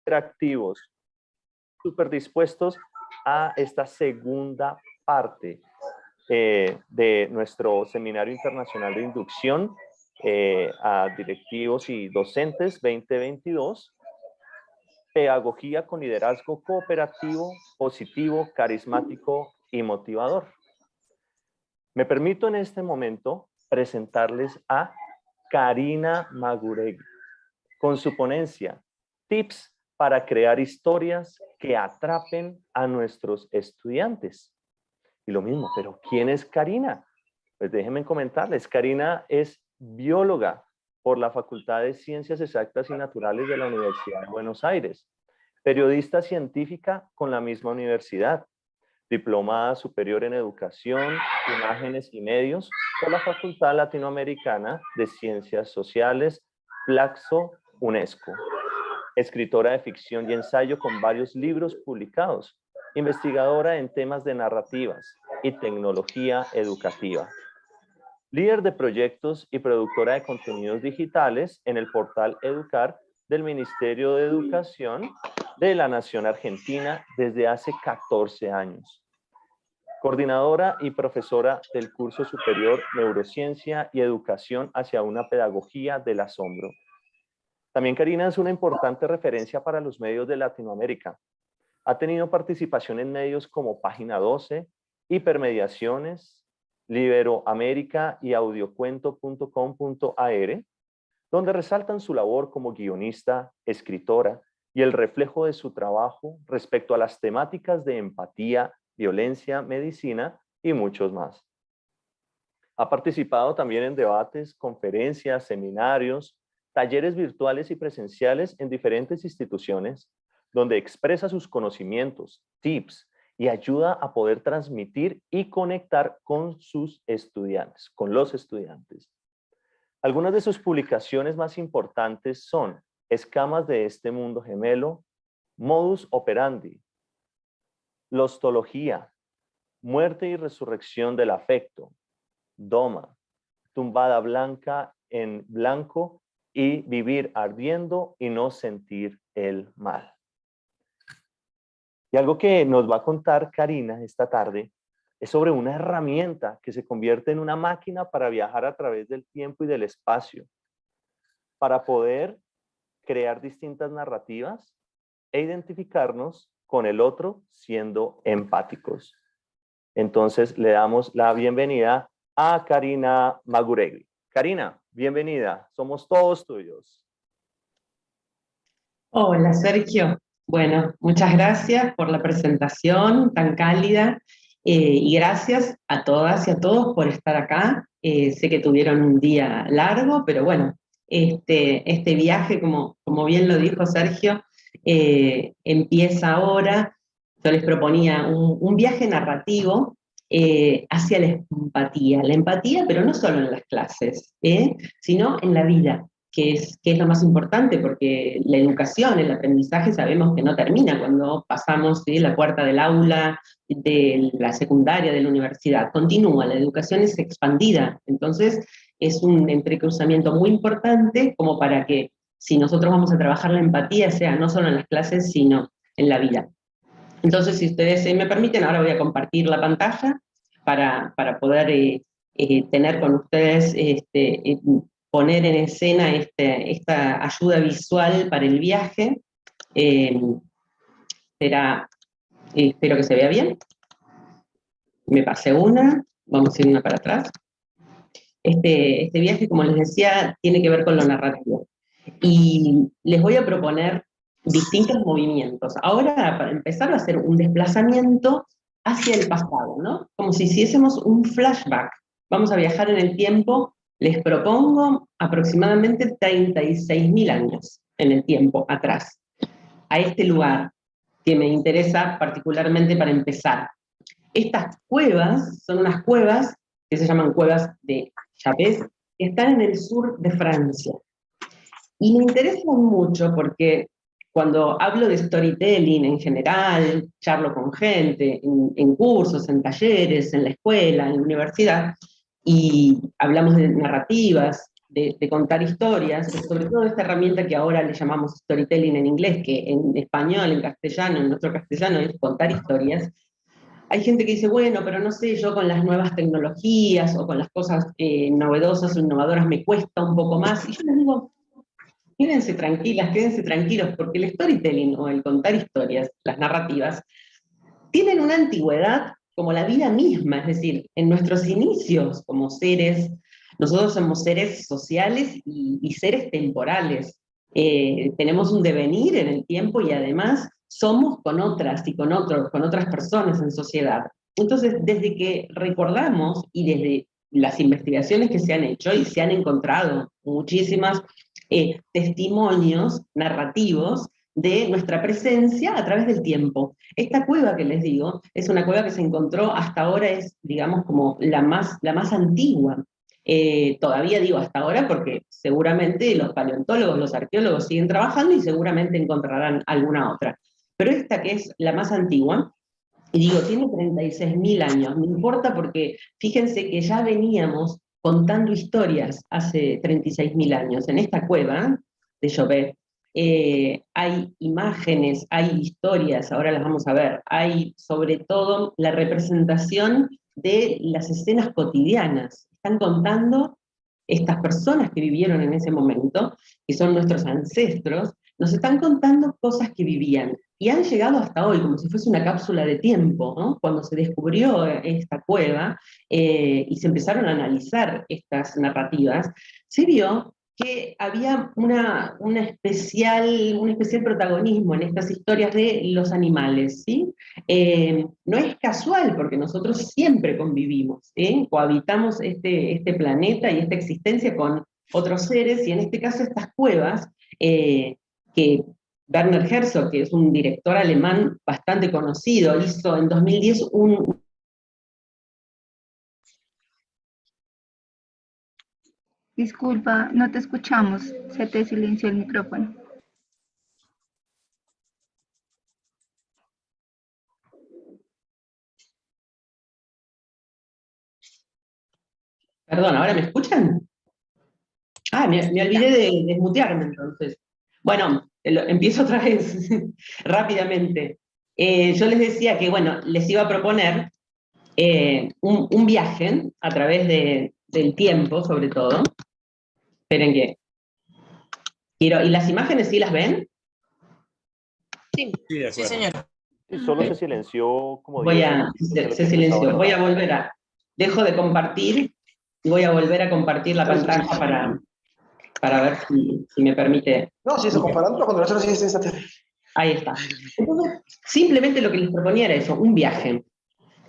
Interactivos, súper dispuestos a esta segunda parte de nuestro Seminario Internacional de Inducción a Directivos y Docentes 2022, Pedagogía con liderazgo cooperativo, positivo, carismático y motivador. Me permito en este momento presentarles a Karina Maguregui, con su ponencia Tips para crear historias que atrapen a nuestros estudiantes. Y lo mismo, pero ¿quién es Karina? Pues déjenme comentarles. Karina es bióloga por la Facultad de Ciencias Exactas y Naturales de la Universidad de Buenos Aires, periodista científica con la misma universidad, diplomada superior en Educación, Imágenes y Medios por la Facultad Latinoamericana de Ciencias Sociales, Flaxo, UNESCO. Escritora de ficción y ensayo con varios libros publicados, investigadora en temas de narrativas y tecnología educativa. Líder de proyectos y productora de contenidos digitales en el portal Educar del Ministerio de Educación de la Nación Argentina desde hace 14 años. Coordinadora y profesora del curso superior Neurociencia y Educación hacia una pedagogía del asombro. También Karina es una importante referencia para los medios de Latinoamérica. Ha tenido participación en medios como Página 12, Hipermediaciones, Liberoamérica y audiocuento.com.ar, donde resaltan su labor como guionista, escritora y el reflejo de su trabajo respecto a las temáticas de empatía, violencia, medicina y muchos más. Ha participado también en debates, conferencias, seminarios, talleres virtuales y presenciales en diferentes instituciones, donde expresa sus conocimientos, tips y ayuda a poder transmitir y conectar con sus estudiantes, con los estudiantes. Algunas de sus publicaciones más importantes son Escamas de este mundo gemelo, Modus operandi, Lostología, Muerte y resurrección del afecto, Doma, Tumbada blanca en blanco y Vivir ardiendo y no sentir el mal. Y algo que nos va a contar Karina esta tarde es sobre una herramienta que se convierte en una máquina para viajar a través del tiempo y del espacio, para poder crear distintas narrativas e identificarnos con el otro siendo empáticos. Entonces le damos la bienvenida a Karina Maguregui. Karina, bienvenida, somos todos tuyos. Hola Sergio, bueno, muchas gracias por la presentación tan cálida y gracias a todas y a todos por estar acá. Sé que tuvieron un día largo, pero bueno, este viaje, como bien lo dijo Sergio, empieza ahora. Yo les proponía un viaje narrativo hacia la empatía, pero no solo en las clases, sino en la vida. Que es lo más importante, porque la educación, el aprendizaje, sabemos que no termina cuando pasamos la puerta del aula, de la secundaria, de la universidad. Continúa, la educación es expandida. Entonces, es un entrecruzamiento muy importante como para que, si nosotros vamos a trabajar la empatía, sea no solo en las clases, sino en la vida. Entonces, si ustedes me permiten, ahora voy a compartir la pantalla para poder tener con ustedes poner en escena esta ayuda visual para el viaje. Espero que se vea bien. Me pasé una, vamos a ir una para atrás. Este viaje, como les decía, tiene que ver con lo narrativo. Y les voy a proponer distintos movimientos. Ahora, para empezar, va a ser un desplazamiento hacia el pasado, ¿no? Como si hiciésemos un flashback. Vamos a viajar en el tiempo. Les propongo aproximadamente 36.000 años en el tiempo atrás, a este lugar que me interesa particularmente para empezar. Estas cuevas son unas cuevas que se llaman cuevas de Chapez, que están en el sur de Francia. Y me interesan mucho porque cuando hablo de storytelling en general, charlo con gente, en cursos, en talleres, en la escuela, en la universidad, y hablamos de narrativas, de contar historias, sobre todo esta herramienta que ahora le llamamos storytelling en inglés, que en español, en castellano, en nuestro castellano es contar historias. Hay gente que dice, bueno, pero no sé, yo con las nuevas tecnologías o con las cosas novedosas o innovadoras me cuesta un poco más. Y yo les digo, quédense tranquilas, quédense tranquilos, porque el storytelling o el contar historias, las narrativas, tienen una antigüedad como la vida misma, es decir, en nuestros inicios como seres, nosotros somos seres sociales y seres temporales. Tenemos un devenir en el tiempo y además somos con otras y con otros, con otras personas en sociedad. Entonces, desde que recordamos y desde las investigaciones que se han hecho y se han encontrado muchísimos testimonios narrativos de nuestra presencia a través del tiempo. Esta cueva que les digo es una cueva que se encontró hasta ahora, es, digamos, como la más antigua. Todavía digo hasta ahora porque seguramente los paleontólogos, los arqueólogos siguen trabajando y seguramente encontrarán alguna otra. Pero esta que es la más antigua, y digo, tiene 36.000 años, no importa porque fíjense que ya veníamos contando historias hace 36.000 años. En esta cueva de Chauvet hay imágenes, hay historias, ahora las vamos a ver, hay sobre todo la representación de las escenas cotidianas. Están contando estas personas que vivieron en ese momento, que son nuestros ancestros, nos están contando cosas que vivían y han llegado hasta hoy, como si fuese una cápsula de tiempo, ¿no? Cuando se descubrió esta cueva y se empezaron a analizar estas narrativas, se vio que había un especial protagonismo en estas historias de los animales, ¿sí? No es casual, porque nosotros siempre convivimos, ¿sí? Cohabitamos este planeta y esta existencia con otros seres, y en este caso estas cuevas, que Werner Herzog, que es un director alemán bastante conocido, hizo en 2010 un... Disculpa, no te escuchamos, se te silenció el micrófono. Perdón, ¿ahora me escuchan? Ah, me olvidé de desmutearme entonces. Bueno, empiezo otra vez, rápidamente. Yo les decía que, bueno, les iba a proponer un viaje a través del tiempo, sobre todo. Esperen que quiero... ¿Y las imágenes sí las ven? Sí, sí, señor. Y solo se silenció como Voy 10 a... segundos de lo Se que empezaba silenció. a Voy a grabar. volver a... Dejo de compartir y voy a volver a compartir la pantalla para ver si me permite. No, si sto comparando con la nostra esistenza terrestre. Ahí está. Entonces, simplemente lo que les proponía era eso, un viaje.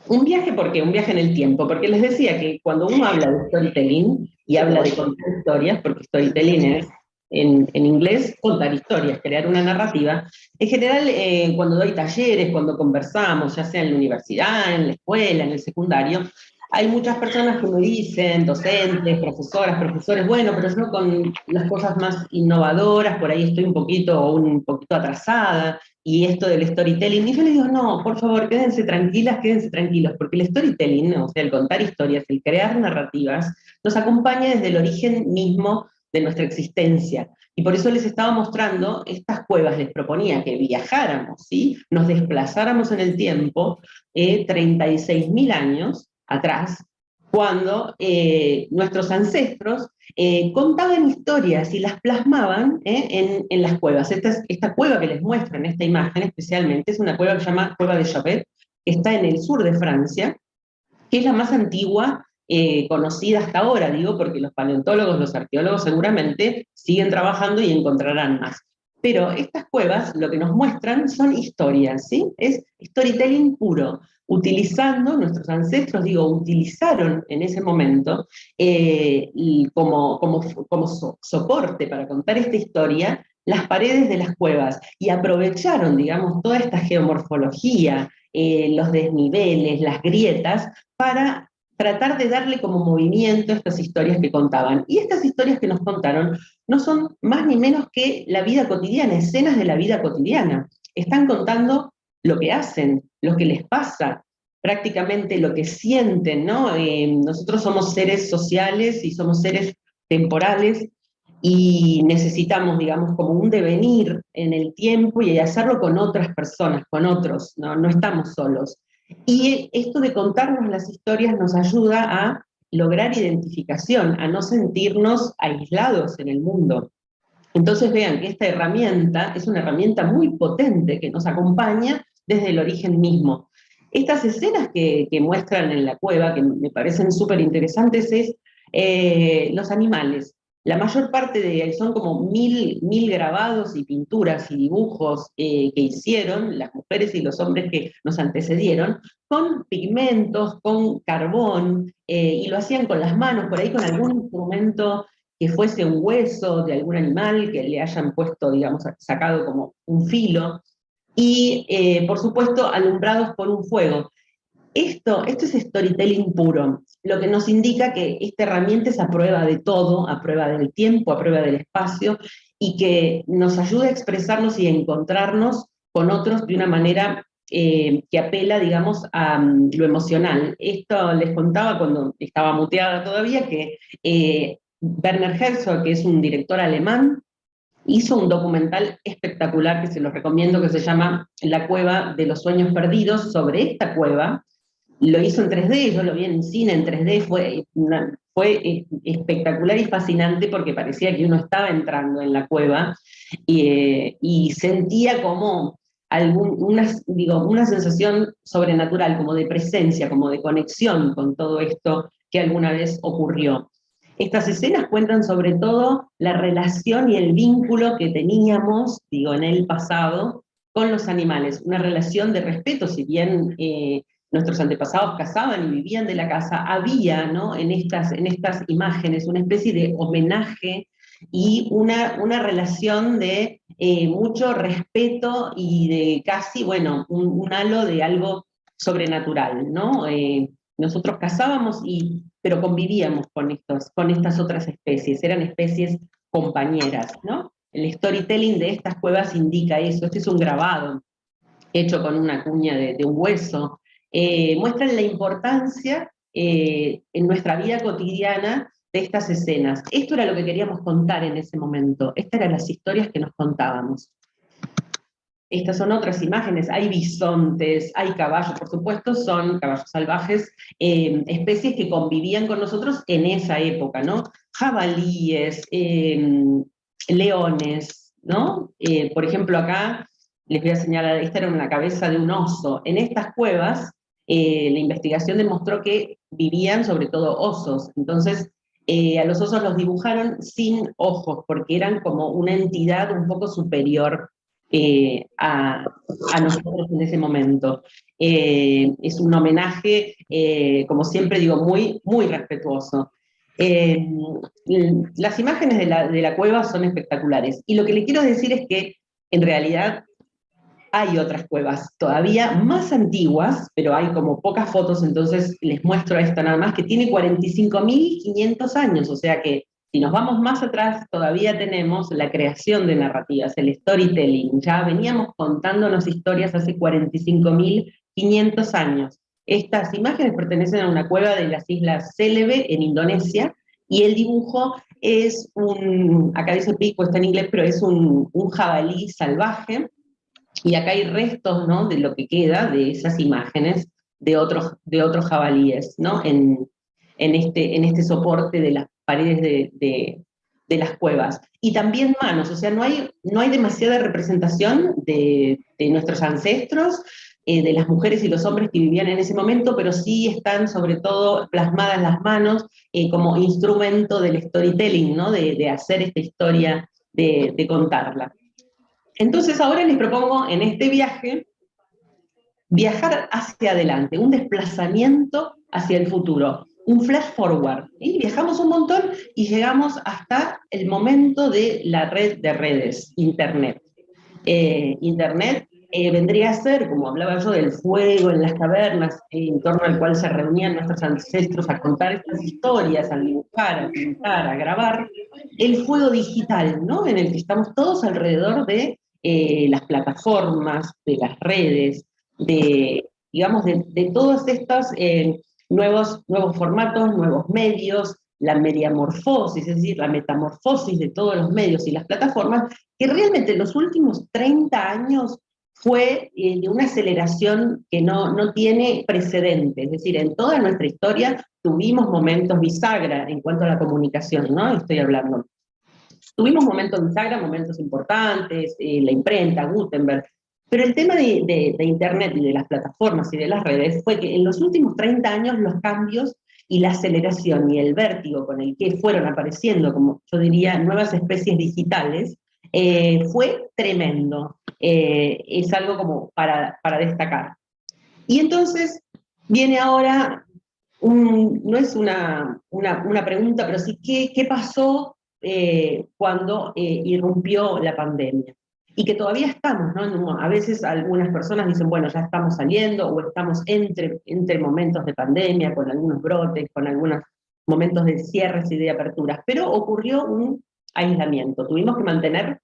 Un viaje, ¿por qué? Un viaje en el tiempo, porque les decía que cuando uno habla de storytelling y habla de contar historias, porque storytelling es, en inglés, contar historias, crear una narrativa, en general, cuando doy talleres, cuando conversamos, ya sea en la universidad, en la escuela, en el secundario, hay muchas personas que me dicen, docentes, profesoras, profesores, bueno, pero yo con las cosas más innovadoras, por ahí estoy un poquito atrasada, y esto del storytelling, y yo les digo, no, por favor, quédense tranquilas, quédense tranquilos, porque el storytelling, o sea, el contar historias, el crear narrativas, nos acompaña desde el origen mismo de nuestra existencia. Y por eso les estaba mostrando estas cuevas, les proponía que viajáramos, ¿sí? Nos desplazáramos en el tiempo, 36.000 años atrás, cuando nuestros ancestros contaban historias y las plasmaban en las cuevas. Esta cueva que les muestro en esta imagen especialmente es una cueva que se llama Cueva de Chauvet, que está en el sur de Francia, que es la más antigua conocida hasta ahora, digo, porque los paleontólogos, los arqueólogos seguramente siguen trabajando y encontrarán más. Pero estas cuevas lo que nos muestran son historias, ¿sí? Es storytelling puro, utilizando, nuestros ancestros, digo, utilizaron en ese momento y como soporte para contar esta historia las paredes de las cuevas y aprovecharon, digamos, toda esta geomorfología, los desniveles, las grietas, para tratar de darle como movimiento a estas historias que contaban. Y estas historias que nos contaron no son más ni menos que la vida cotidiana, escenas de la vida cotidiana. Están contando lo que hacen, lo que les pasa, prácticamente lo que sienten, ¿no? Nosotros somos seres sociales y somos seres temporales, y necesitamos, digamos, como un devenir en el tiempo y hacerlo con otras personas, con otros, no estamos solos. Y esto de contarnos las historias nos ayuda a lograr identificación, a no sentirnos aislados en el mundo. Entonces vean que esta herramienta es una herramienta muy potente que nos acompaña desde el origen mismo. Estas escenas que muestran en la cueva, que me parecen súper interesantes, es los animales. La mayor parte son como mil grabados y pinturas y dibujos que hicieron las mujeres y los hombres que nos antecedieron, con pigmentos, con carbón, y lo hacían con las manos, por ahí con algún instrumento que fuese un hueso de algún animal que le hayan puesto, digamos, sacado como un filo, y por supuesto alumbrados por un fuego. Esto es storytelling puro, lo que nos indica que esta herramienta es a prueba de todo, a prueba del tiempo, a prueba del espacio, y que nos ayuda a expresarnos y a encontrarnos con otros de una manera que apela, digamos, a lo emocional. Esto les contaba cuando estaba muteada todavía, que Werner Herzog, que es un director alemán, hizo un documental espectacular que se los recomiendo, que se llama La Cueva de los Sueños Perdidos, sobre esta cueva. Lo hizo en 3D, yo lo vi en cine en 3D, fue espectacular y fascinante porque parecía que uno estaba entrando en la cueva y sentía como una sensación sobrenatural, como de presencia, como de conexión con todo esto que alguna vez ocurrió. Estas escenas cuentan sobre todo la relación y el vínculo que teníamos, en el pasado, con los animales, una relación de respeto, si bien nuestros antepasados cazaban y vivían de la caza, había, ¿no?, en estas imágenes una especie de homenaje y una relación de mucho respeto y de casi, bueno, un halo de algo sobrenatural, ¿no? Nosotros cazábamos, pero convivíamos con estas otras especies, eran especies compañeras, ¿no? El storytelling de estas cuevas indica eso. Este es un grabado hecho con una cuña de un hueso. Muestran la importancia en nuestra vida cotidiana de estas escenas. Esto era lo que queríamos contar en ese momento, estas eran las historias que nos contábamos. Estas son otras imágenes, hay bisontes, hay caballos, por supuesto son caballos salvajes, especies que convivían con nosotros en esa época, ¿no? Jabalíes, leones, ¿no? Por ejemplo acá, les voy a señalar, esta era una cabeza de un oso. En estas cuevas, la investigación demostró que vivían sobre todo osos, entonces a los osos los dibujaron sin ojos, porque eran como una entidad un poco superior a nosotros en ese momento. Es un homenaje, como siempre digo, muy, muy respetuoso. Las imágenes de la cueva son espectaculares, y lo que le quiero decir es que en realidad hay otras cuevas todavía más antiguas, pero hay como pocas fotos, entonces les muestro esta nada más, que tiene 45.500 años, o sea que si nos vamos más atrás, todavía tenemos la creación de narrativas, el storytelling. Ya veníamos contándonos historias hace 45.500 años. Estas imágenes pertenecen a una cueva de las islas Célebe, en Indonesia, y el dibujo es acá dice pico, está en inglés, pero es un jabalí salvaje, y acá hay restos, ¿no?, de lo que queda de esas imágenes de otros jabalíes, ¿no?, en este soporte de las paredes de las cuevas. Y también manos, o sea, no hay demasiada representación de nuestros ancestros, de las mujeres y los hombres que vivían en ese momento, pero sí están sobre todo plasmadas las manos como instrumento del storytelling, ¿no?, de hacer esta historia, de contarla. Entonces ahora les propongo en este viaje viajar hacia adelante, un desplazamiento hacia el futuro, un flash forward. Y viajamos un montón y llegamos hasta el momento de la red de redes, Internet. Internet vendría a ser, como hablaba yo, del fuego en las cavernas, en torno al cual se reunían nuestros ancestros a contar estas historias, a dibujar, a pintar, a grabar, el fuego digital, ¿no?, en el que estamos todos alrededor de las plataformas, de las redes, digamos, de todos estos nuevos formatos, nuevos medios, la mediamorfosis, es decir, la metamorfosis de todos los medios y las plataformas, que realmente en los últimos 30 años fue de una aceleración que no tiene precedentes, es decir, en toda nuestra historia tuvimos momentos bisagra en cuanto a la comunicación, ¿no? Estoy hablando. Tuvimos momentos bisagra, momentos importantes, la imprenta, Gutenberg, pero el tema de Internet y de las plataformas y de las redes fue que en los últimos 30 años los cambios y la aceleración y el vértigo con el que fueron apareciendo, como yo diría, nuevas especies digitales, fue tremendo. Es algo como para destacar. Y entonces viene ahora, no es una pregunta, pero sí, ¿qué pasó cuando irrumpió la pandemia? Y que todavía estamos, ¿no? A veces algunas personas dicen, bueno, ya estamos saliendo, o estamos entre momentos de pandemia, con algunos brotes, con algunos momentos de cierres y de aperturas, pero ocurrió un aislamiento, tuvimos que mantener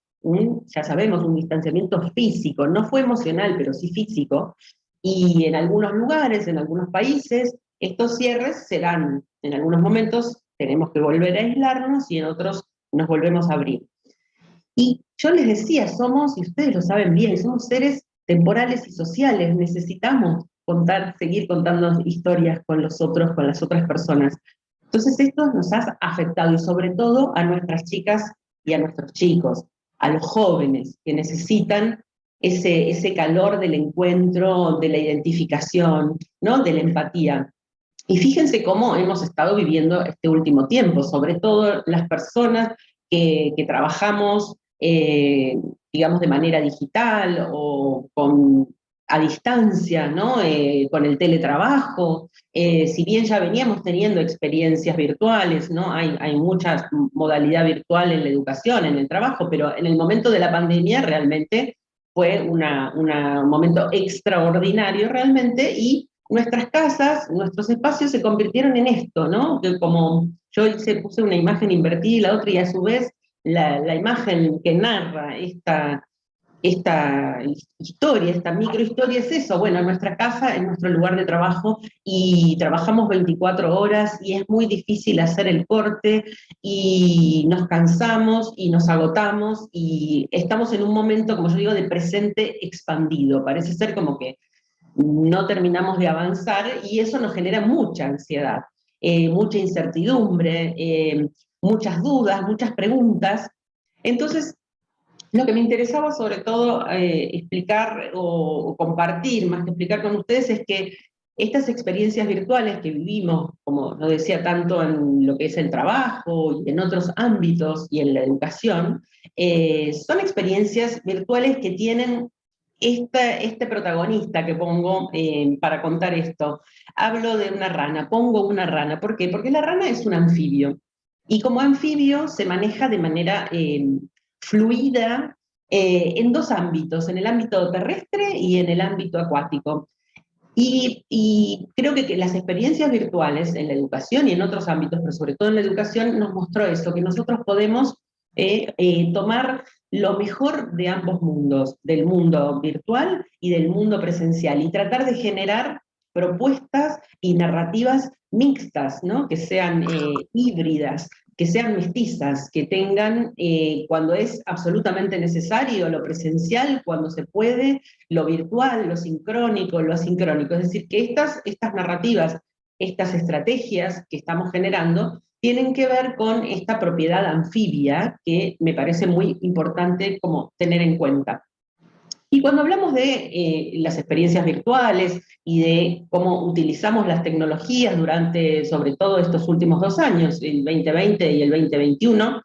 ya sabemos, un distanciamiento físico, no fue emocional, pero sí físico, y en algunos lugares, en algunos países, estos cierres se dan, en algunos momentos tenemos que volver a aislarnos y en otros nos volvemos a abrir. Y yo les decía, somos, y ustedes lo saben bien, somos seres temporales y sociales, necesitamos seguir contando historias con los otros, con las otras personas. Entonces esto nos ha afectado, y sobre todo a nuestras chicas y a nuestros chicos, a los jóvenes que necesitan ese calor del encuentro, de la identificación, ¿no? De la empatía. Y fíjense cómo hemos estado viviendo este último tiempo, sobre todo las personas que trabajamos, digamos, de manera digital o a distancia, ¿no? Con el teletrabajo. Si bien ya veníamos teniendo experiencias virtuales, ¿no? Hay mucha modalidad virtual en la educación, en el trabajo, pero en el momento de la pandemia realmente fue un momento extraordinario realmente, y nuestras casas, nuestros espacios se convirtieron en esto, ¿no? Que como yo puse una imagen invertida y la otra, y a su vez la imagen que narra esta historia, esta microhistoria es eso. Bueno, nuestra casa es nuestro lugar de trabajo y trabajamos 24 horas y es muy difícil hacer el corte y nos cansamos y nos agotamos y estamos en un momento, como yo digo, de presente expandido. Parece ser como que no terminamos de avanzar y eso nos genera mucha ansiedad, mucha incertidumbre, muchas dudas, muchas preguntas. Entonces, lo que me interesaba sobre todo explicar o compartir, más que explicar con ustedes, es que estas experiencias virtuales que vivimos, como lo decía, tanto en lo que es el trabajo y en otros ámbitos y en la educación, son experiencias virtuales que tienen este protagonista que pongo para contar esto. Hablo de una rana, pongo una rana. ¿Por qué? Porque la rana es un anfibio. Y como anfibio se maneja de manera fluida en dos ámbitos, en el ámbito terrestre y en el ámbito acuático. Y creo que las experiencias virtuales en la educación y en otros ámbitos, pero sobre todo en la educación, nos mostró eso, que nosotros podemos tomar lo mejor de ambos mundos, del mundo virtual y del mundo presencial, y tratar de generar propuestas y narrativas mixtas, ¿no? Que sean híbridas, que sean mestizas, que tengan, cuando es absolutamente necesario, lo presencial, cuando se puede, lo virtual, lo sincrónico, lo asincrónico. Es decir, que estas narrativas, estas estrategias que estamos generando, tienen que ver con esta propiedad anfibia que me parece muy importante como tener en cuenta. Y cuando hablamos de las experiencias virtuales y de cómo utilizamos las tecnologías durante, sobre todo estos últimos 2 años, el 2020 y el 2021,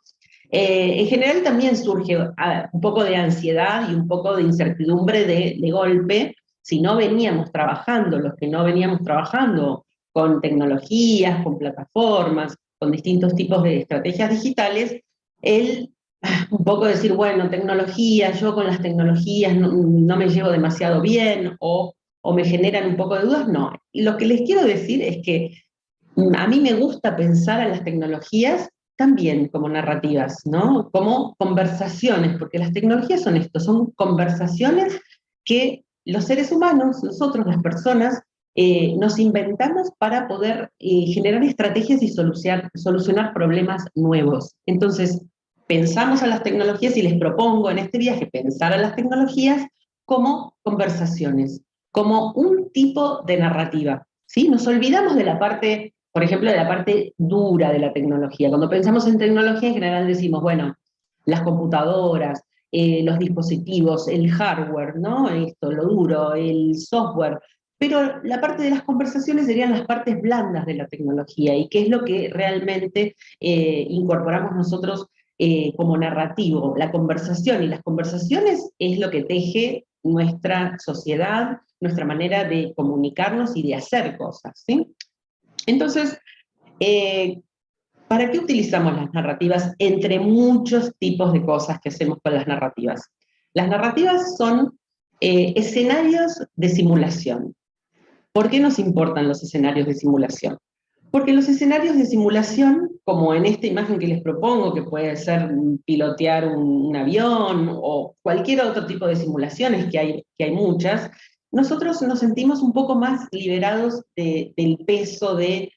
en general también surge un poco de ansiedad y un poco de incertidumbre de golpe, si no veníamos trabajando, los que no veníamos trabajando con tecnologías, con plataformas, con distintos tipos de estrategias digitales, un poco decir, bueno, tecnología, yo con las tecnologías no me llevo demasiado bien, o me generan un poco de dudas, no. Y lo que les quiero decir es que a mí me gusta pensar a las tecnologías también como narrativas, ¿no? Como conversaciones, porque las tecnologías son esto, son conversaciones que los seres humanos, nosotros, las personas, nos inventamos para poder generar estrategias y solucionar problemas nuevos. Entonces, pensamos a las tecnologías y les propongo en este viaje pensar a las tecnologías como conversaciones, como un tipo de narrativa, ¿sí? Nos olvidamos de la parte, por ejemplo, de la parte dura de la tecnología. Cuando pensamos en tecnología, en general decimos, bueno, las computadoras, los dispositivos, el hardware, ¿no? Esto, lo duro, el software. Pero la parte de las conversaciones serían las partes blandas de la tecnología y qué es lo que realmente incorporamos nosotros como narrativo, la conversación. Y las conversaciones es lo que teje nuestra sociedad, nuestra manera de comunicarnos y de hacer cosas, ¿sí? Entonces, ¿para qué utilizamos las narrativas entre muchos tipos de cosas que hacemos con las narrativas? Las narrativas son escenarios de simulación. ¿Por qué nos importan los escenarios de simulación? Porque los escenarios de simulación, como en esta imagen que les propongo, que puede ser pilotear un avión o cualquier otro tipo de simulaciones, que hay muchas, nosotros nos sentimos un poco más liberados del peso de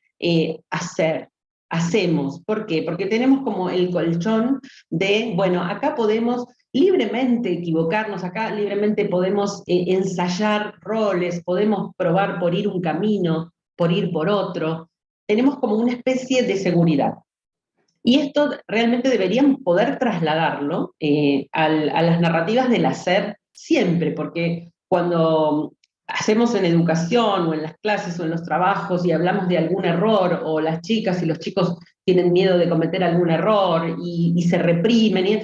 hacemos. ¿Por qué? Porque tenemos como el colchón de, bueno, acá podemos libremente equivocarnos, acá libremente podemos ensayar roles, podemos probar por ir un camino, por ir por otro, tenemos como una especie de seguridad. Y esto realmente deberíamos poder trasladarlo a las narrativas del hacer siempre, porque cuando hacemos en educación o en las clases o en los trabajos y hablamos de algún error, o las chicas y los chicos tienen miedo de cometer algún error y se reprimen,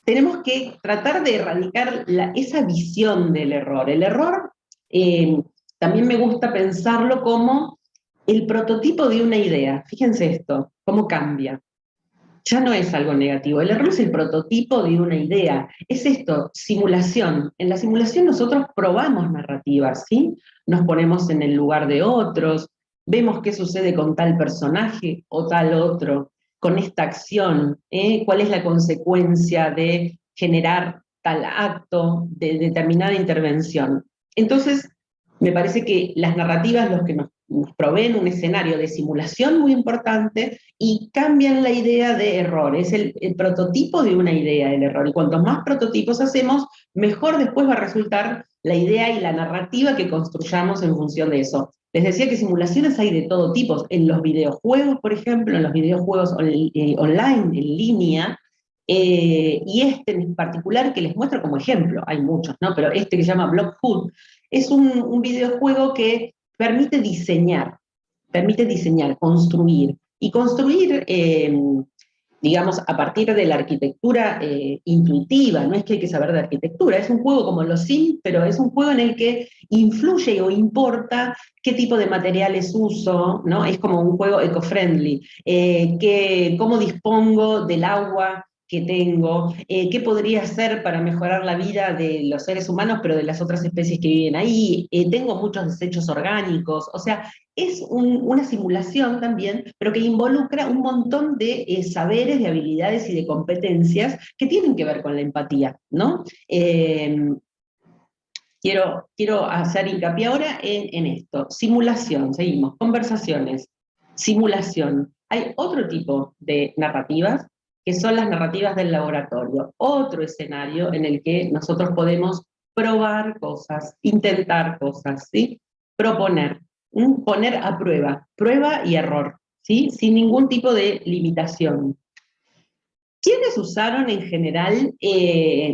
tenemos que tratar de erradicar esa visión del error. El error también me gusta pensarlo como el prototipo de una idea. Fíjense esto, cómo cambia. Ya no es algo negativo, el error es el prototipo de una idea. Es esto, simulación. En la simulación nosotros probamos narrativas, ¿sí? Nos ponemos en el lugar de otros, vemos qué sucede con tal personaje o tal otro, con esta acción, cuál es la consecuencia de generar tal acto, de determinada intervención. Entonces, me parece que las narrativas los que nos proveen un escenario de simulación muy importante y cambian la idea de error. Es el prototipo de una idea el error. Y cuantos más prototipos hacemos, mejor después va a resultar la idea y la narrativa que construyamos en función de eso. Les decía que simulaciones hay de todo tipo. En los videojuegos, por ejemplo, en los videojuegos online, en línea, y este en particular que les muestro como ejemplo, hay muchos, ¿no? Pero este que se llama Blockhood, es un videojuego que permite diseñar, construir. Y construir, digamos, a partir de la arquitectura intuitiva, no es que hay que saber de arquitectura, es un juego como los Sims, pero es un juego en el que influye o importa qué tipo de materiales uso, ¿no? Es como un juego eco-friendly, cómo dispongo del agua que tengo, qué podría hacer para mejorar la vida de los seres humanos, pero de las otras especies que viven ahí, tengo muchos desechos orgánicos, o sea, es una simulación también, pero que involucra un montón de saberes, de habilidades y de competencias que tienen que ver con la empatía, ¿no? Quiero hacer hincapié ahora en esto. Simulación, seguimos, conversaciones, simulación. Hay otro tipo de narrativas que son las narrativas del laboratorio, otro escenario en el que nosotros podemos probar cosas, intentar cosas, ¿sí? Proponer, poner a prueba y error, ¿sí? Sin ningún tipo de limitación. ¿Quiénes usaron en general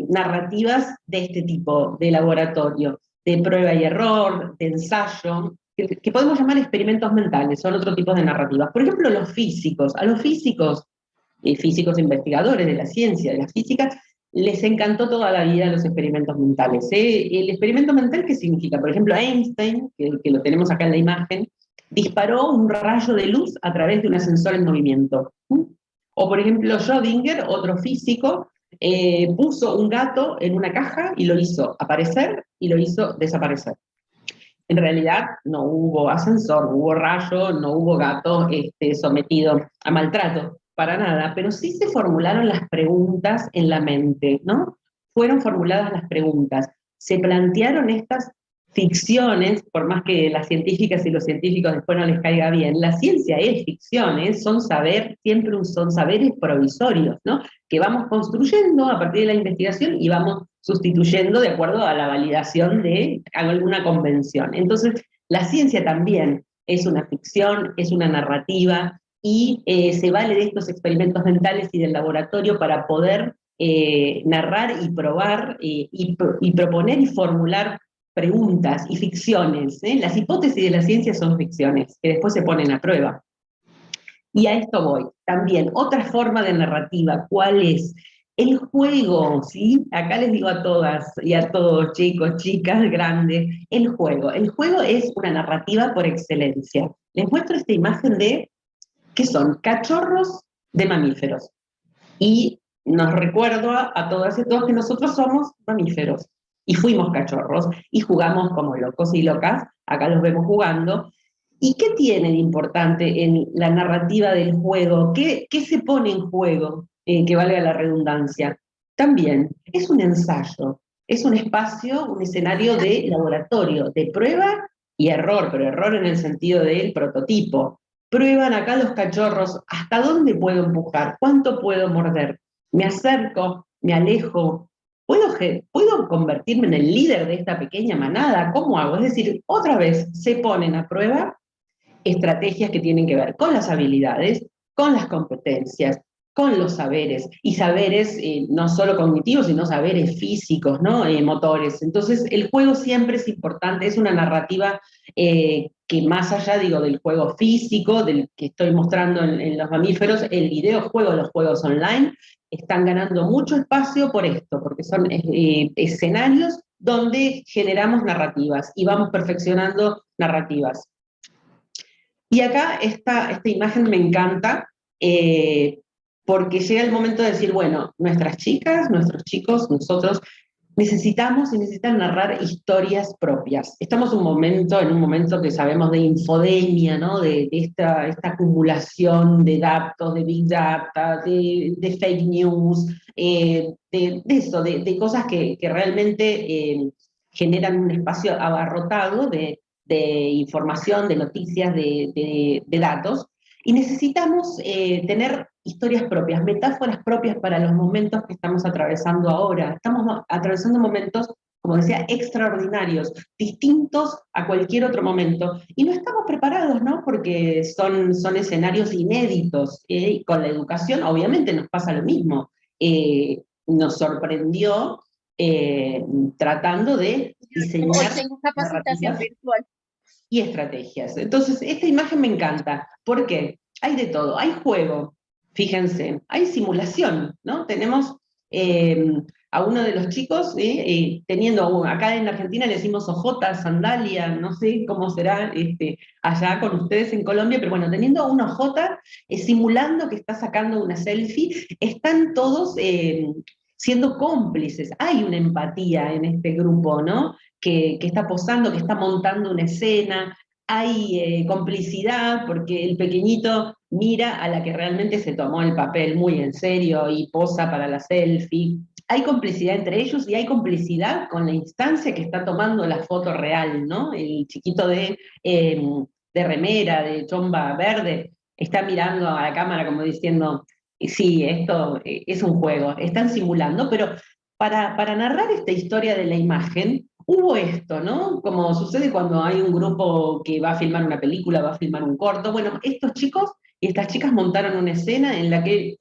narrativas de este tipo, de laboratorio, de prueba y error, de ensayo, que podemos llamar experimentos mentales? Son otro tipo de narrativas. Por ejemplo, los físicos. A los físicos, físicos investigadores de la ciencia, de la física, les encantó toda la vida los experimentos mentales. El experimento mental, ¿qué significa? Por ejemplo, Einstein, que lo tenemos acá en la imagen, disparó un rayo de luz a través de un ascensor en movimiento. O por ejemplo, Schrödinger, otro físico, puso un gato en una caja y lo hizo aparecer y lo hizo desaparecer. En realidad no hubo ascensor, no hubo rayo, no hubo gato sometido a maltrato, para nada, pero sí se formularon las preguntas en la mente, ¿no? Fueron formuladas las preguntas, se plantearon estas ficciones, por más que las científicas y los científicos después no les caiga bien, la ciencia es ficción, son son saberes provisorios, ¿no? Que vamos construyendo a partir de la investigación y vamos sustituyendo de acuerdo a la validación de alguna convención. Entonces, la ciencia también es una ficción, es una narrativa, y se vale de estos experimentos mentales y del laboratorio para poder narrar y probar y proponer y formular preguntas y ficciones. Las hipótesis de la ciencia son ficciones, que después se ponen a prueba. Y a esto voy. También, otra forma de narrativa, ¿cuál es? El juego, ¿sí? Acá les digo a todas y a todos, chicos, chicas, grandes, el juego. El juego es una narrativa por excelencia. Les muestro esta imagen de, ¿qué son? Cachorros de mamíferos. Y nos recuerdo a todas y todos que nosotros somos mamíferos, y fuimos cachorros, y jugamos como locos y locas, acá los vemos jugando. ¿Y qué tiene de importante en la narrativa del juego? ¿Qué se pone en juego, que valga la redundancia? También es un ensayo, es un espacio, un escenario de laboratorio, de prueba y error, pero error en el sentido del prototipo. Prueban acá los cachorros, ¿hasta dónde puedo empujar? ¿Cuánto puedo morder? ¿Me acerco? ¿Me alejo? ¿Puedo convertirme en el líder de esta pequeña manada? ¿Cómo hago? Es decir, otra vez se ponen a prueba estrategias que tienen que ver con las habilidades, con las competencias, con los saberes, y saberes no solo cognitivos, sino saberes físicos, ¿no? Motores. Entonces, el juego siempre es importante, es una narrativa que más allá, digo, del juego físico, del que estoy mostrando en los mamíferos, el videojuego, los juegos online, están ganando mucho espacio por esto, porque son escenarios donde generamos narrativas y vamos perfeccionando narrativas. Y acá esta imagen me encanta, porque llega el momento de decir, bueno, nuestras chicas, nuestros chicos, nosotros necesitamos y necesitan narrar historias propias. Estamos en un momento que sabemos de infodemia, ¿no? de esta acumulación de datos, de big data, de fake news, de cosas que realmente generan un espacio abarrotado de información, de noticias, de datos, y necesitamos tener historias propias, metáforas propias para los momentos que estamos atravesando ahora. Estamos atravesando momentos, como decía, extraordinarios, distintos a cualquier otro momento, y no estamos preparados, ¿no? Porque son escenarios inéditos, y con la educación obviamente nos pasa lo mismo. Nos sorprendió tratando de diseñar tengo capacitación narrativas virtual. y estrategias. Entonces, esta imagen me encanta. ¿Por qué? Hay de todo. Hay juego, fíjense. Hay simulación, ¿no? Tenemos a uno de los chicos teniendo, acá en Argentina le decimos ojotas, sandalia, no sé cómo será allá con ustedes en Colombia, pero bueno, teniendo a una ojota, simulando que está sacando una selfie, están todos siendo cómplices. Hay una empatía en este grupo, ¿no? Que está posando, que está montando una escena, hay complicidad porque el pequeñito mira a la que realmente se tomó el papel muy en serio y posa para la selfie. Hay complicidad entre ellos y hay complicidad con la instancia que está tomando la foto real, ¿no? El chiquito de remera, de chomba verde, está mirando a la cámara como diciendo, sí, esto es un juego, están simulando, pero para narrar esta historia de la imagen, hubo esto, ¿no? Como sucede cuando hay un grupo que va a filmar una película, va a filmar un corto. Bueno, estos chicos y estas chicas montaron una escena en la que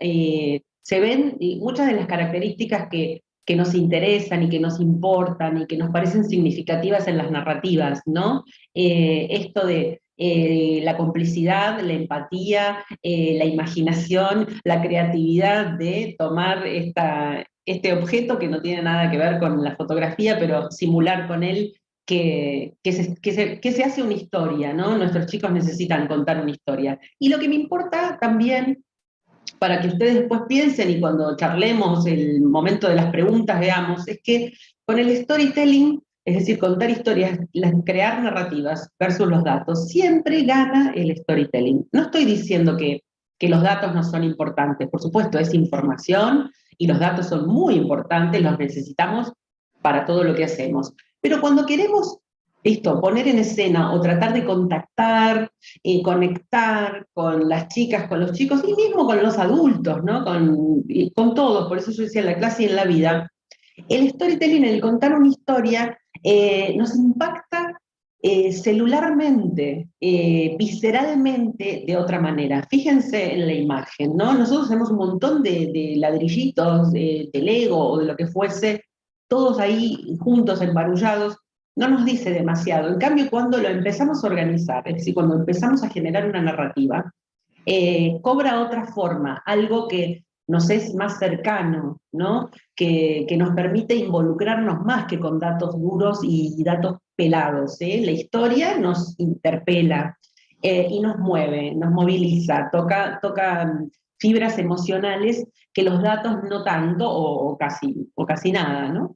se ven muchas de las características que nos interesan y que nos importan y que nos parecen significativas en las narrativas, ¿no? Esto de la complicidad, la empatía, la imaginación, la creatividad de tomar este objeto que no tiene nada que ver con la fotografía, pero simular con él que se hace una historia, ¿no? Nuestros chicos necesitan contar una historia. Y lo que me importa también, para que ustedes después piensen y cuando charlemos el momento de las preguntas veamos, es que con el storytelling, es decir, contar historias, crear narrativas versus los datos, siempre gana el storytelling. No estoy diciendo que los datos no son importantes, por supuesto, es información y los datos son muy importantes, los necesitamos para todo lo que hacemos. Pero cuando queremos esto, poner en escena o tratar de contactar, conectar con las chicas, con los chicos y mismo con los adultos, ¿no? Con todos, por eso yo decía en la clase y en la vida. El storytelling, el contar una historia, nos impacta celularmente, visceralmente de otra manera. Fíjense en la imagen, ¿no? Nosotros tenemos un montón de ladrillitos, de Lego o de lo que fuese, todos ahí juntos, embarullados, no nos dice demasiado. En cambio, cuando lo empezamos a organizar, es decir, cuando empezamos a generar una narrativa, cobra otra forma, algo que nos es más cercano, ¿no? Que nos permite involucrarnos más que con datos duros y datos pelados. La historia nos interpela y nos mueve, nos moviliza, toca fibras emocionales que los datos no tanto o casi nada, ¿no?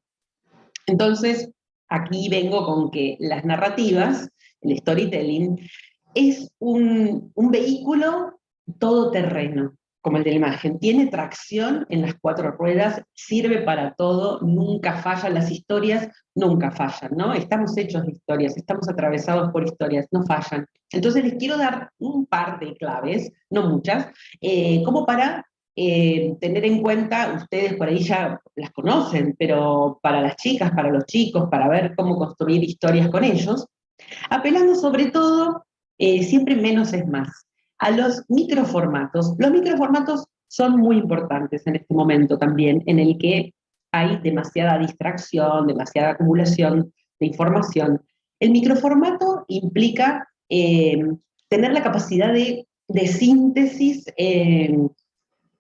Entonces, aquí vengo con que las narrativas, el storytelling, es un vehículo todoterreno, como el de la imagen. Tiene tracción en las cuatro ruedas, sirve para todo, nunca fallan, las historias nunca fallan, ¿no? Estamos hechos de historias, estamos atravesados por historias, no fallan. Entonces les quiero dar un par de claves, no muchas, como para tener en cuenta, ustedes por ahí ya las conocen, pero para las chicas, para los chicos, para ver cómo construir historias con ellos, apelando sobre todo, siempre menos es más, a los microformatos. Los microformatos son muy importantes en este momento también, en el que hay demasiada distracción, demasiada acumulación de información. El microformato implica tener la capacidad de síntesis,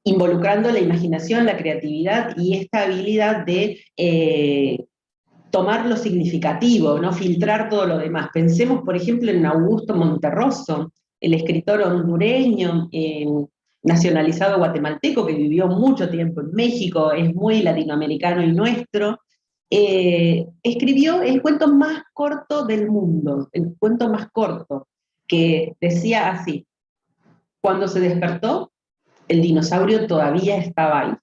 involucrando la imaginación, la creatividad y esta habilidad de tomar lo significativo, ¿no? Filtrar todo lo demás. Pensemos, por ejemplo, en Augusto Monterroso, el escritor hondureño, nacionalizado guatemalteco, que vivió mucho tiempo en México, es muy latinoamericano y nuestro. Escribió el cuento más corto del mundo, el cuento más corto, que decía así: cuando se despertó, el dinosaurio todavía estaba ahí.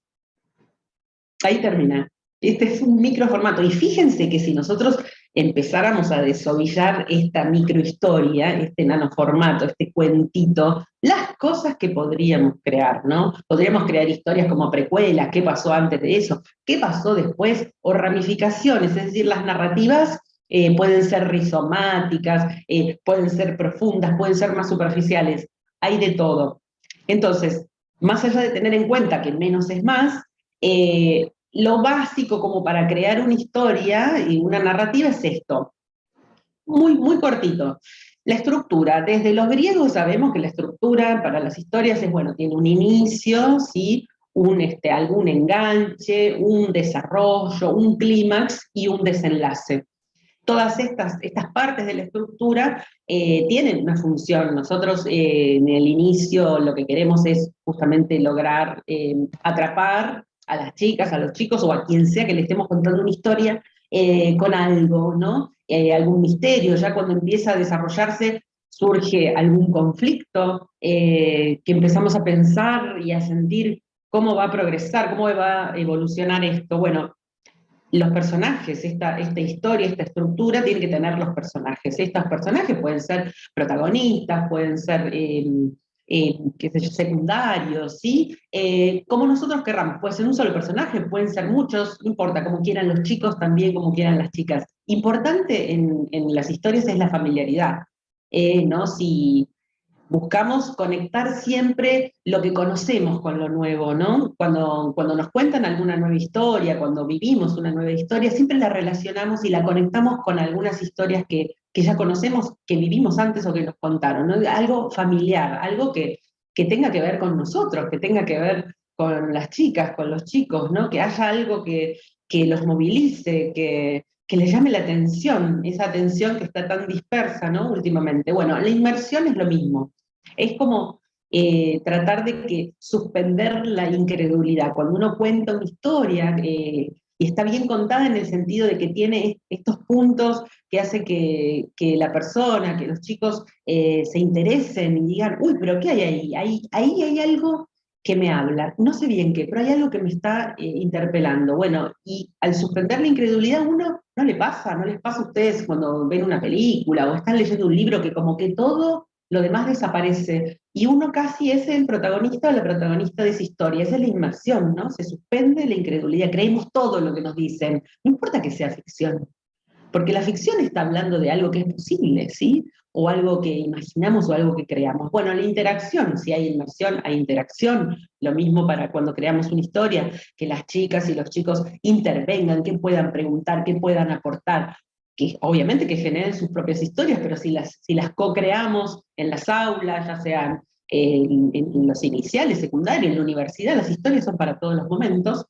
Ahí termina. Este es un microformato. Y fíjense que si nosotros empezáramos a desovillar esta microhistoria, este nanoformato, este cuentito, las cosas que podríamos crear, ¿no? Podríamos crear historias como precuelas, qué pasó antes de eso, qué pasó después, o ramificaciones, es decir, las narrativas pueden ser rizomáticas, pueden ser profundas, pueden ser más superficiales, hay de todo. Entonces, más allá de tener en cuenta que menos es más, lo básico como para crear una historia y una narrativa es esto, muy, muy cortito. La estructura, desde los griegos sabemos que la estructura para las historias es, bueno, tiene un inicio, ¿sí? Algún enganche, un desarrollo, un clímax y un desenlace. Todas estas partes de la estructura tienen una función. Nosotros en el inicio lo que queremos es justamente lograr atrapar a las chicas, a los chicos o a quien sea que le estemos contando una historia con algo, ¿no? Algún misterio. Ya cuando empieza a desarrollarse surge algún conflicto que empezamos a pensar y a sentir cómo va a progresar, cómo va a evolucionar esto. Bueno, los personajes, esta historia, esta estructura, tiene que tener los personajes. Estos personajes pueden ser protagonistas, pueden ser, qué sé yo, secundarios, ¿sí? Como nosotros querramos, puede ser un solo personaje, pueden ser muchos, no importa, como quieran los chicos, también como quieran las chicas. Importante en las historias es la familiaridad, ¿no? Si buscamos conectar siempre lo que conocemos con lo nuevo, ¿no? Cuando nos cuentan alguna nueva historia, cuando vivimos una nueva historia, siempre la relacionamos y la conectamos con algunas historias que ya conocemos, que vivimos antes o que nos contaron, ¿no? Algo familiar, algo que tenga que ver con nosotros, que tenga que ver con las chicas, con los chicos, ¿no? Que haya algo que los movilice, que les llame la atención, esa atención que está tan dispersa, ¿no? Últimamente. Bueno, la inmersión es lo mismo. Es como tratar de suspender la incredulidad. Cuando uno cuenta una historia y está bien contada en el sentido de que tiene estos puntos que hace que la persona, que los chicos se interesen y digan, uy, pero ¿qué hay ahí? Ahí hay algo que me habla, no sé bien qué, pero hay algo que me está interpelando. Bueno, y al suspender la incredulidad, uno no le pasa, no les pasa a ustedes cuando ven una película o están leyendo un libro que como que todo lo demás desaparece, y uno casi es el protagonista o la protagonista de esa historia, esa es la inmersión, ¿no? Se suspende la incredulidad, creemos todo lo que nos dicen, no importa que sea ficción, porque la ficción está hablando de algo que es posible, ¿sí? O algo que imaginamos o algo que creamos. Bueno, la interacción, si hay inmersión, hay interacción. Lo mismo para cuando creamos una historia, que las chicas y los chicos intervengan, que puedan preguntar, que puedan aportar, que obviamente que generen sus propias historias, pero si las co-creamos en las aulas, ya sean en los iniciales, secundarios, en la universidad, las historias son para todos los momentos,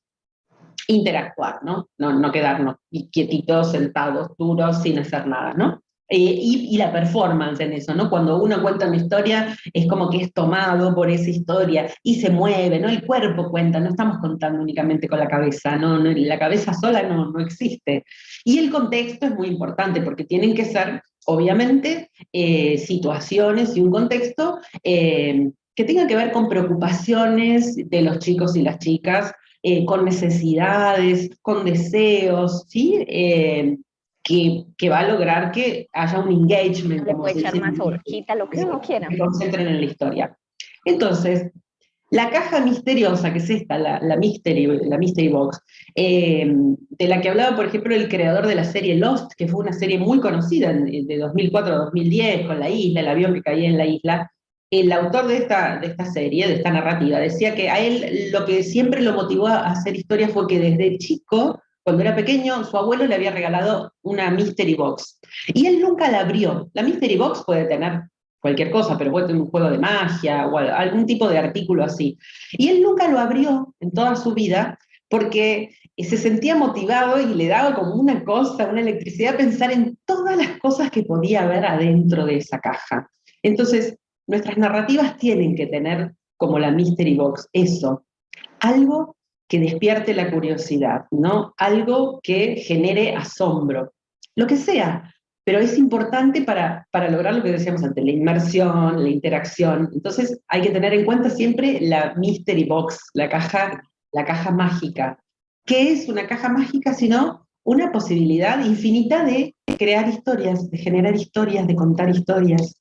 interactuar, ¿no? No quedarnos quietitos, sentados, duros, sin hacer nada, ¿no? Y la performance en eso, ¿no? Cuando uno cuenta una historia, es como que es tomado por esa historia y se mueve, ¿no? El cuerpo cuenta, no estamos contando únicamente con la cabeza, ¿no? La cabeza sola no existe. Y el contexto es muy importante porque tienen que ser, obviamente, situaciones y un contexto que tenga que ver con preocupaciones de los chicos y las chicas, con necesidades, con deseos, ¿sí? Que va a lograr que haya un engagement, Le como puede se echar dice, mazorquita, lo que uno quiera. que se concentren en la historia. Entonces, la caja misteriosa, que es esta, la Mystery Box, de la que hablaba, por ejemplo, el creador de la serie Lost, que fue una serie muy conocida de 2004 a 2010, con la isla, el avión que caía en la isla. El autor de esta serie, de esta narrativa, decía que a él lo que siempre lo motivó a hacer historias fue que desde chico, cuando era pequeño, su abuelo le había regalado una Mystery Box. Y él nunca la abrió. La Mystery Box puede tener cualquier cosa, pero puede tener un juego de magia o algún tipo de artículo así. Y él nunca lo abrió en toda su vida porque se sentía motivado y le daba como una cosa, una electricidad pensar en todas las cosas que podía haber adentro de esa caja. Entonces, nuestras narrativas tienen que tener, como la Mystery Box, eso, algo que despierte la curiosidad, ¿no? Algo que genere asombro, lo que sea, pero es importante para lograr lo que decíamos antes, la inmersión, la interacción. Entonces hay que tener en cuenta siempre la Mystery Box, la caja mágica. ¿Qué es una caja mágica sino una posibilidad infinita de crear historias, de generar historias, de contar historias?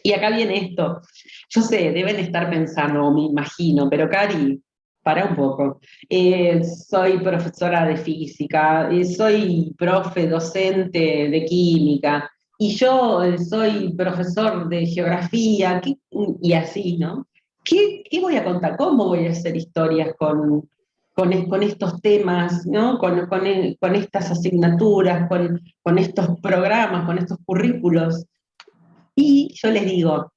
Y acá viene esto. Yo sé, deben estar pensando, me imagino, pero Cari, para un poco. Soy profesora de física, soy profe docente de química, y yo soy profesor de geografía, y así, ¿no? ¿Qué voy a contar? ¿Cómo voy a hacer historias con estos temas, ¿no? Con estas asignaturas, con estos programas, con estos currículos? Y yo les digo,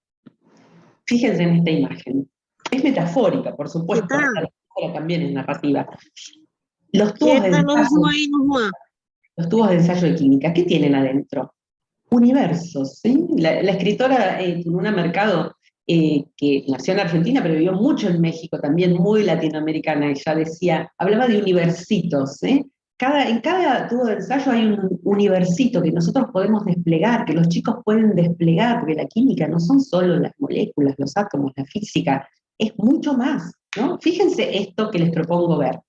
fíjense en esta imagen. Es metafórica, por supuesto, la metáfora también es narrativa. Los tubos de ensayo de química, ¿qué tienen adentro? Universos, ¿sí? La escritora Tununa Mercado, que nació en Argentina, pero vivió mucho en México, también muy latinoamericana, ella decía, hablaba de universitos, ¿eh? En cada tubo de ensayo hay un universito que nosotros podemos desplegar, que los chicos pueden desplegar, porque la química no son solo las moléculas, los átomos, la física, es mucho más, ¿no? Fíjense esto que les propongo ver.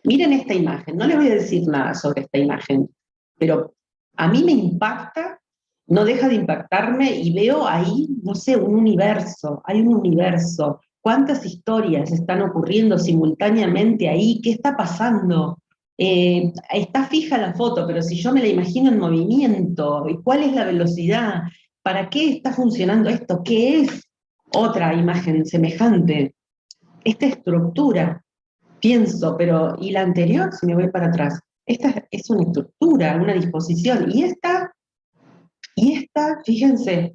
Miren esta imagen, no les voy a decir nada sobre esta imagen, pero a mí me impacta, no deja de impactarme y veo ahí, no sé, un universo, hay un universo. ¿Cuántas historias están ocurriendo simultáneamente ahí? ¿Qué está pasando? Está fija la foto, pero si yo me la imagino en movimiento, ¿y cuál es la velocidad? ¿Para qué está funcionando esto? ¿Qué es otra imagen semejante? Esta estructura, pienso, pero ¿y la anterior? Si me voy para atrás. Esta es una estructura, una disposición, y esta, fíjense,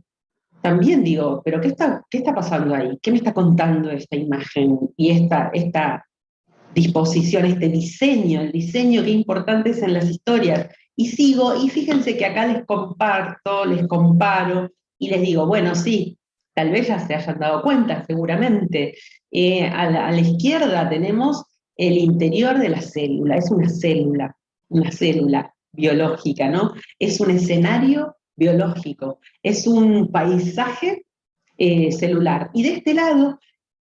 también digo, pero ¿qué está pasando ahí? ¿Qué me está contando esta imagen y esta disposición, este diseño, el diseño que importante es en las historias? Y sigo, y fíjense que acá les comparto, les comparo, y les digo, bueno, sí, tal vez ya se hayan dado cuenta, seguramente. A la izquierda tenemos el interior de la célula, es una célula biológica, ¿no? Es un escenario biológico, es un paisaje celular. Y de este lado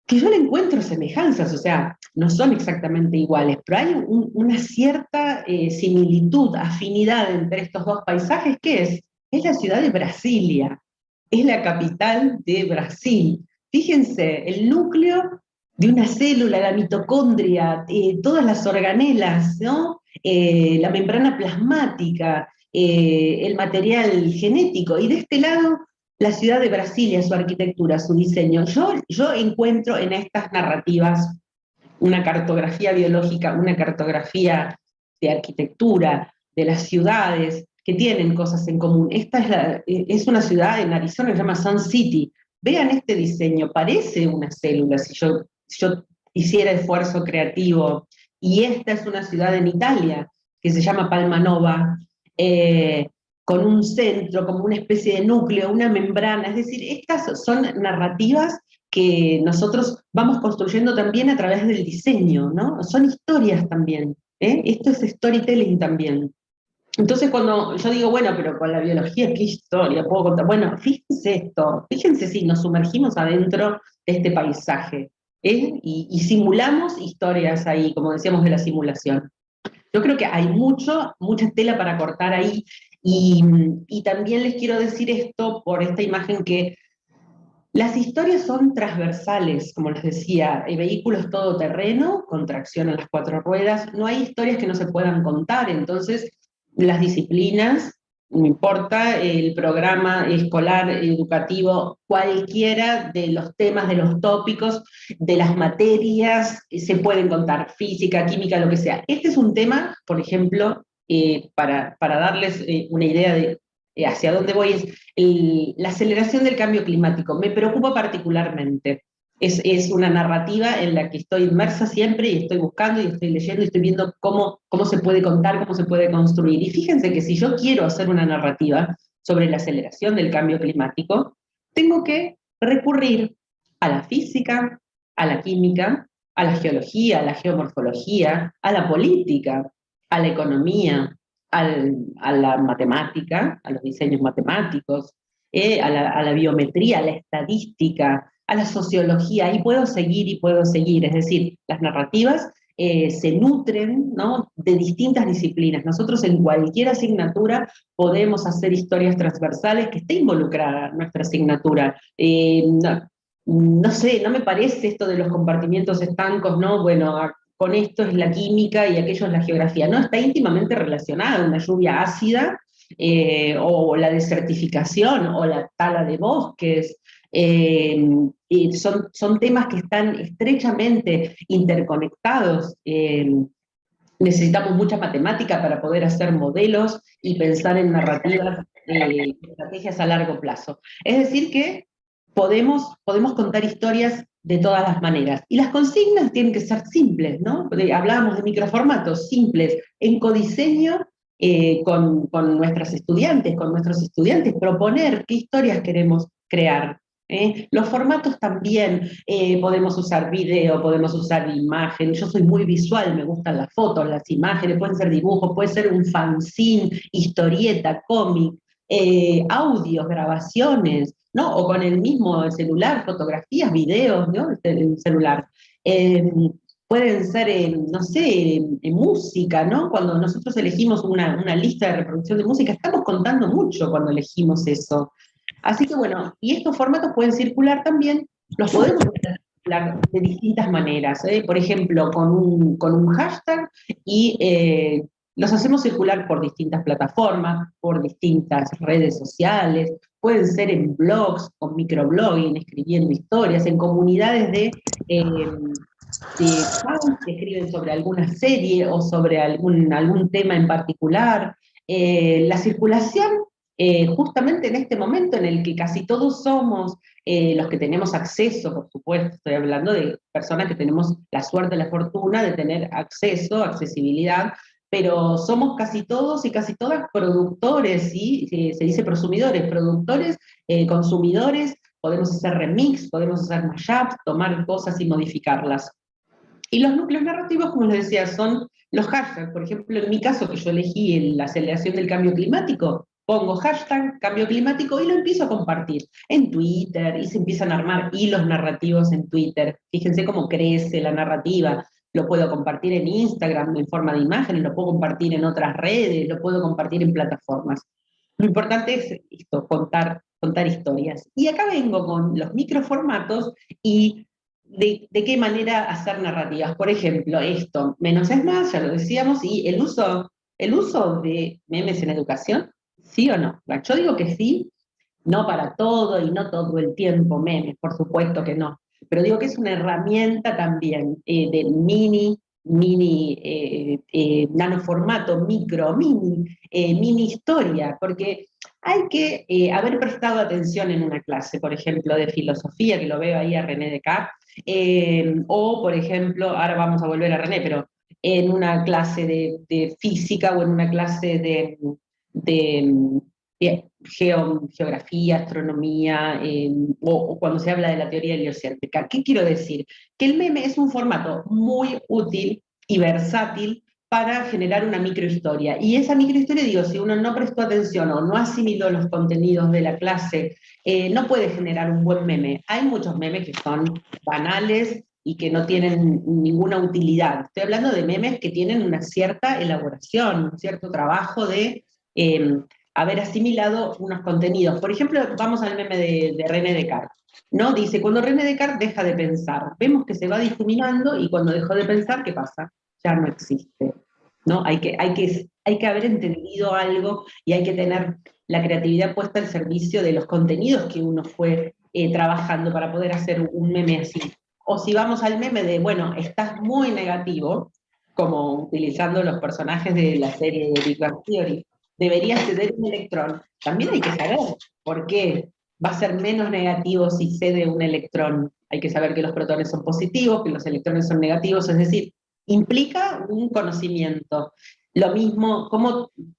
que yo le encuentro semejanzas, o sea, no son exactamente iguales, pero hay una cierta similitud, afinidad entre estos dos paisajes, que es la ciudad de Brasilia, es la capital de Brasil. Fíjense, el núcleo de una célula, la mitocondria, todas las organelas, ¿no? La membrana plasmática, el material genético, y de este lado la ciudad de Brasilia, su arquitectura, su diseño. Yo encuentro en estas narrativas una cartografía biológica, una cartografía de arquitectura, de las ciudades, que tienen cosas en común. Esta es una ciudad en Arizona que se llama Sun City. Vean este diseño, parece una célula si yo hiciera esfuerzo creativo. Y esta es una ciudad en Italia que se llama Palmanova, con un centro, como una especie de núcleo, una membrana. Es decir, estas son narrativas que nosotros vamos construyendo también a través del diseño, ¿no? Son historias también, ¿eh? Esto es storytelling también. Entonces cuando yo digo, bueno, pero con la biología, ¿qué historia puedo contar? Bueno, fíjense esto, fíjense si nos sumergimos adentro de este paisaje, ¿eh? Y simulamos historias ahí, como decíamos de la simulación. Yo creo que hay mucha tela para cortar ahí, y también les quiero decir esto por esta imagen que las historias son transversales, como les decía, el vehículo es todoterreno, con tracción en las 4 ruedas, no hay historias que no se puedan contar, entonces las disciplinas, no importa el programa escolar, educativo, cualquiera de los temas, de los tópicos, de las materias, se pueden contar, física, química, lo que sea. Este es un tema, por ejemplo, para darles una idea de hacia dónde voy, es la aceleración del cambio climático. Me preocupa particularmente. Es una narrativa en la que estoy inmersa siempre y estoy buscando y estoy leyendo y estoy viendo cómo se puede contar, cómo se puede construir. Y fíjense que si yo quiero hacer una narrativa sobre la aceleración del cambio climático, tengo que recurrir a la física, a la química, a la geología, a la geomorfología, a la política, a la economía, a la matemática, a los diseños matemáticos, a la biometría, a la estadística, a la sociología, y puedo seguir, es decir, las narrativas se nutren, ¿no?, de distintas disciplinas. Nosotros en cualquier asignatura podemos hacer historias transversales que esté involucrada nuestra asignatura. No sé, no me parece esto de los compartimientos estancos, ¿no? Bueno, con esto es la química y aquello es la geografía. No, está íntimamente relacionada, una lluvia ácida, o la desertificación, o la tala de bosques, y son temas que están estrechamente interconectados. Necesitamos mucha matemática para poder hacer modelos y pensar en narrativas, estrategias a largo plazo. Es decir que podemos contar historias de todas las maneras. Y las consignas tienen que ser simples, ¿no? Hablábamos de microformatos simples, en codiseño, con nuestros estudiantes, proponer qué historias queremos crear. Los formatos también, podemos usar video, podemos usar imagen. Yo soy muy visual, me gustan las fotos, las imágenes, pueden ser dibujos, puede ser un fanzine, historieta, cómic, audios, grabaciones, ¿no? O con el mismo celular, fotografías, videos, ¿no? El celular. Pueden ser, no sé, música, ¿no? Cuando nosotros elegimos una lista de reproducción de música, estamos contando mucho cuando elegimos eso. Así que bueno, y estos formatos pueden circular también, los podemos circular de distintas maneras, ¿eh? Por ejemplo, con un hashtag, y los hacemos circular por distintas plataformas, por distintas redes sociales, pueden ser en blogs, con microblogging, escribiendo historias, en comunidades de fans que escriben sobre alguna serie o sobre algún tema en particular. La circulación, justamente en este momento en el que casi todos somos los que tenemos acceso, por supuesto, estoy hablando de personas que tenemos la suerte, la fortuna de tener acceso, accesibilidad, pero somos casi todos y casi todas productores, ¿sí? Se dice prosumidores, productores, consumidores, podemos hacer remix, podemos hacer mashups, tomar cosas y modificarlas. Y los núcleos narrativos, como les decía, son los hashtags. Por ejemplo, en mi caso, que yo elegí la aceleración del cambio climático, pongo hashtag cambio climático y lo empiezo a compartir en Twitter, y se empiezan a armar hilos narrativos en Twitter. Fíjense cómo crece la narrativa. Lo puedo compartir en Instagram en forma de imágenes, lo puedo compartir en otras redes, lo puedo compartir en plataformas. Lo importante es esto, contar historias. Y acá vengo con los microformatos y de qué manera hacer narrativas. Por ejemplo, esto, menos es más, ya lo decíamos, y el uso de memes en educación, ¿sí o no? Yo digo que sí, no para todo y no todo el tiempo memes, por supuesto que no, pero digo que es una herramienta también de nanoformato, mini historia, porque hay que haber prestado atención en una clase, por ejemplo, de filosofía, que lo veo ahí a René Descartes, o por ejemplo, ahora vamos a volver a René, pero en una clase de física o en una clase de geografía, astronomía, o cuando se habla de la teoría heliocéntrica. ¿Qué quiero decir? Que el meme es un formato muy útil y versátil para generar una microhistoria. Y esa microhistoria, digo, si uno no prestó atención o no asimiló los contenidos de la clase, no puede generar un buen meme. Hay muchos memes que son banales y que no tienen ninguna utilidad. Estoy hablando de memes que tienen una cierta elaboración, un cierto trabajo de haber asimilado unos contenidos. Por ejemplo, vamos al meme de René Descartes, ¿no? Dice, cuando René Descartes deja de pensar, vemos que se va difuminando y cuando dejó de pensar, ¿qué pasa? Ya no existe, ¿no? Hay que haber entendido algo y hay que tener la creatividad puesta al servicio de los contenidos que uno fue trabajando para poder hacer un meme así. O si vamos al meme de, bueno, estás muy negativo, como utilizando los personajes de la serie de Big Bang Theory, debería ceder un electrón. También hay que saber por qué va a ser menos negativo si cede un electrón. Hay que saber que los protones son positivos, que los electrones son negativos, es decir, implica un conocimiento. Lo mismo,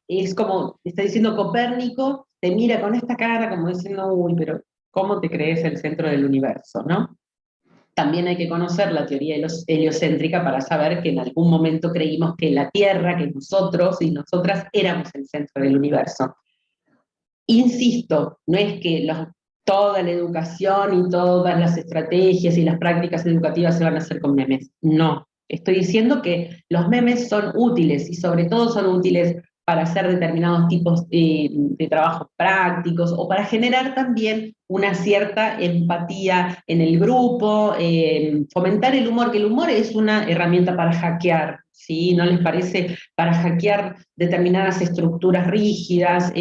es como está diciendo Copérnico, te mira con esta cara como diciendo, uy, pero ¿cómo te crees el centro del universo, no? También hay que conocer la teoría heliocéntrica para saber que en algún momento creímos que la Tierra, que nosotros y nosotras éramos el centro del universo. Insisto, no es que toda la educación y todas las estrategias y las prácticas educativas se van a hacer con memes. No, estoy diciendo que los memes son útiles y sobre todo son útiles para hacer determinados tipos de trabajos prácticos o para generar también una cierta empatía en el grupo, fomentar el humor, que el humor es una herramienta para hackear, ¿sí? ¿No les parece? Para hackear determinadas estructuras rígidas,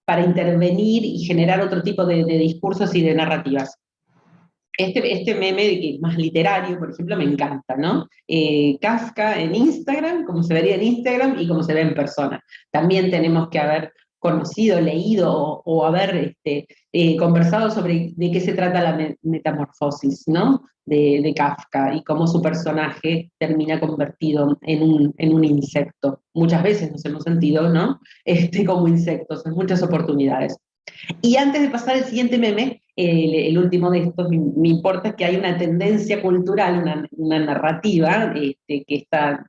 para intervenir y generar otro tipo de discursos y de narrativas. Este meme que es más literario, por ejemplo, me encanta, ¿no? Kafka en Instagram, como se vería en Instagram y como se ve en persona. También tenemos que haber conocido, leído o haber conversado sobre de qué se trata la metamorfosis, ¿no? De Kafka y cómo su personaje termina convertido en un insecto. Muchas veces nos hemos sentido, ¿no? Como insectos, en muchas oportunidades. Y antes de pasar al siguiente meme, el último de estos, me importa que hay una tendencia cultural, una narrativa que está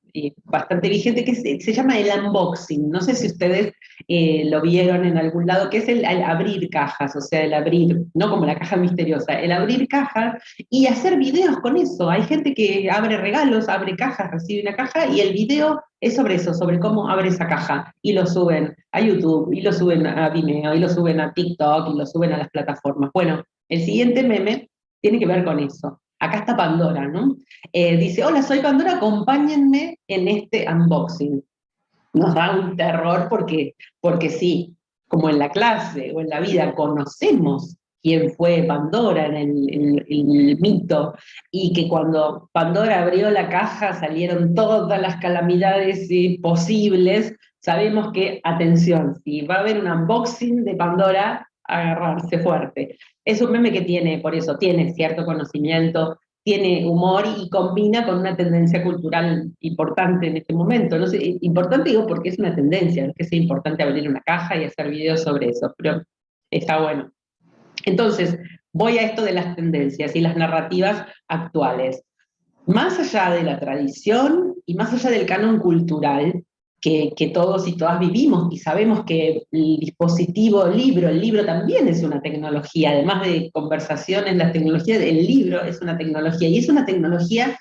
bastante vigente, que se llama el unboxing. No sé si ustedes lo vieron en algún lado, que es el abrir cajas, o sea, el abrir, no como la caja misteriosa, el abrir cajas y hacer videos con eso. Hay gente que abre regalos, abre cajas, recibe una caja y el video es sobre eso, sobre cómo abre esa caja, y lo suben a YouTube, y lo suben a Vimeo, y lo suben a TikTok, y lo suben a las plataformas. Bueno, el siguiente meme tiene que ver con eso. Acá está Pandora, ¿no? Dice, hola, soy Pandora, acompáñenme en este unboxing. Nos da un terror porque sí, como en la clase o en la vida conocemos quién fue Pandora en el mito, y que cuando Pandora abrió la caja salieron todas las calamidades posibles, sabemos que, atención, si va a haber un unboxing de Pandora, agarrarse fuerte. Es un meme que tiene, por eso, tiene cierto conocimiento, tiene humor y combina con una tendencia cultural importante en este momento. No sé, importante digo porque es una tendencia, no es que sea importante abrir una caja y hacer videos sobre eso, pero está bueno. Entonces, voy a esto de las tendencias y las narrativas actuales. Más allá de la tradición y más allá del canon cultural, que todos y todas vivimos, y sabemos que el dispositivo libro, el libro también es una tecnología, además de conversaciones, la tecnología del libro es una tecnología, y es una tecnología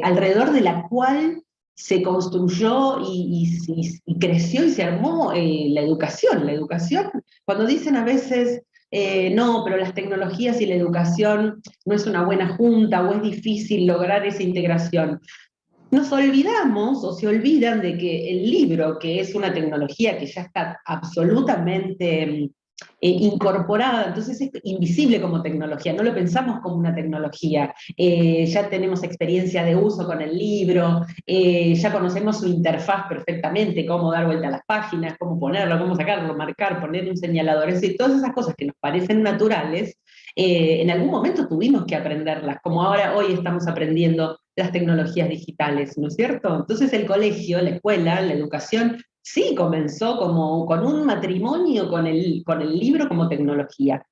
alrededor de la cual se construyó y creció y se armó la educación. La educación, cuando dicen a veces, no, pero las tecnologías y la educación no es una buena junta o es difícil lograr esa integración. Nos olvidamos o se olvidan de que el libro, que es una tecnología que ya está absolutamente incorporada, entonces es invisible como tecnología, no lo pensamos como una tecnología, ya tenemos experiencia de uso con el libro, ya conocemos su interfaz perfectamente, cómo dar vuelta a las páginas, cómo ponerlo, cómo sacarlo, marcar, poner un señalador, es decir, todas esas cosas que nos parecen naturales, en algún momento tuvimos que aprenderlas, como ahora hoy estamos aprendiendo las tecnologías digitales, ¿no es cierto? Entonces el colegio, la escuela, la educación, sí comenzó como con un matrimonio con el libro como tecnología.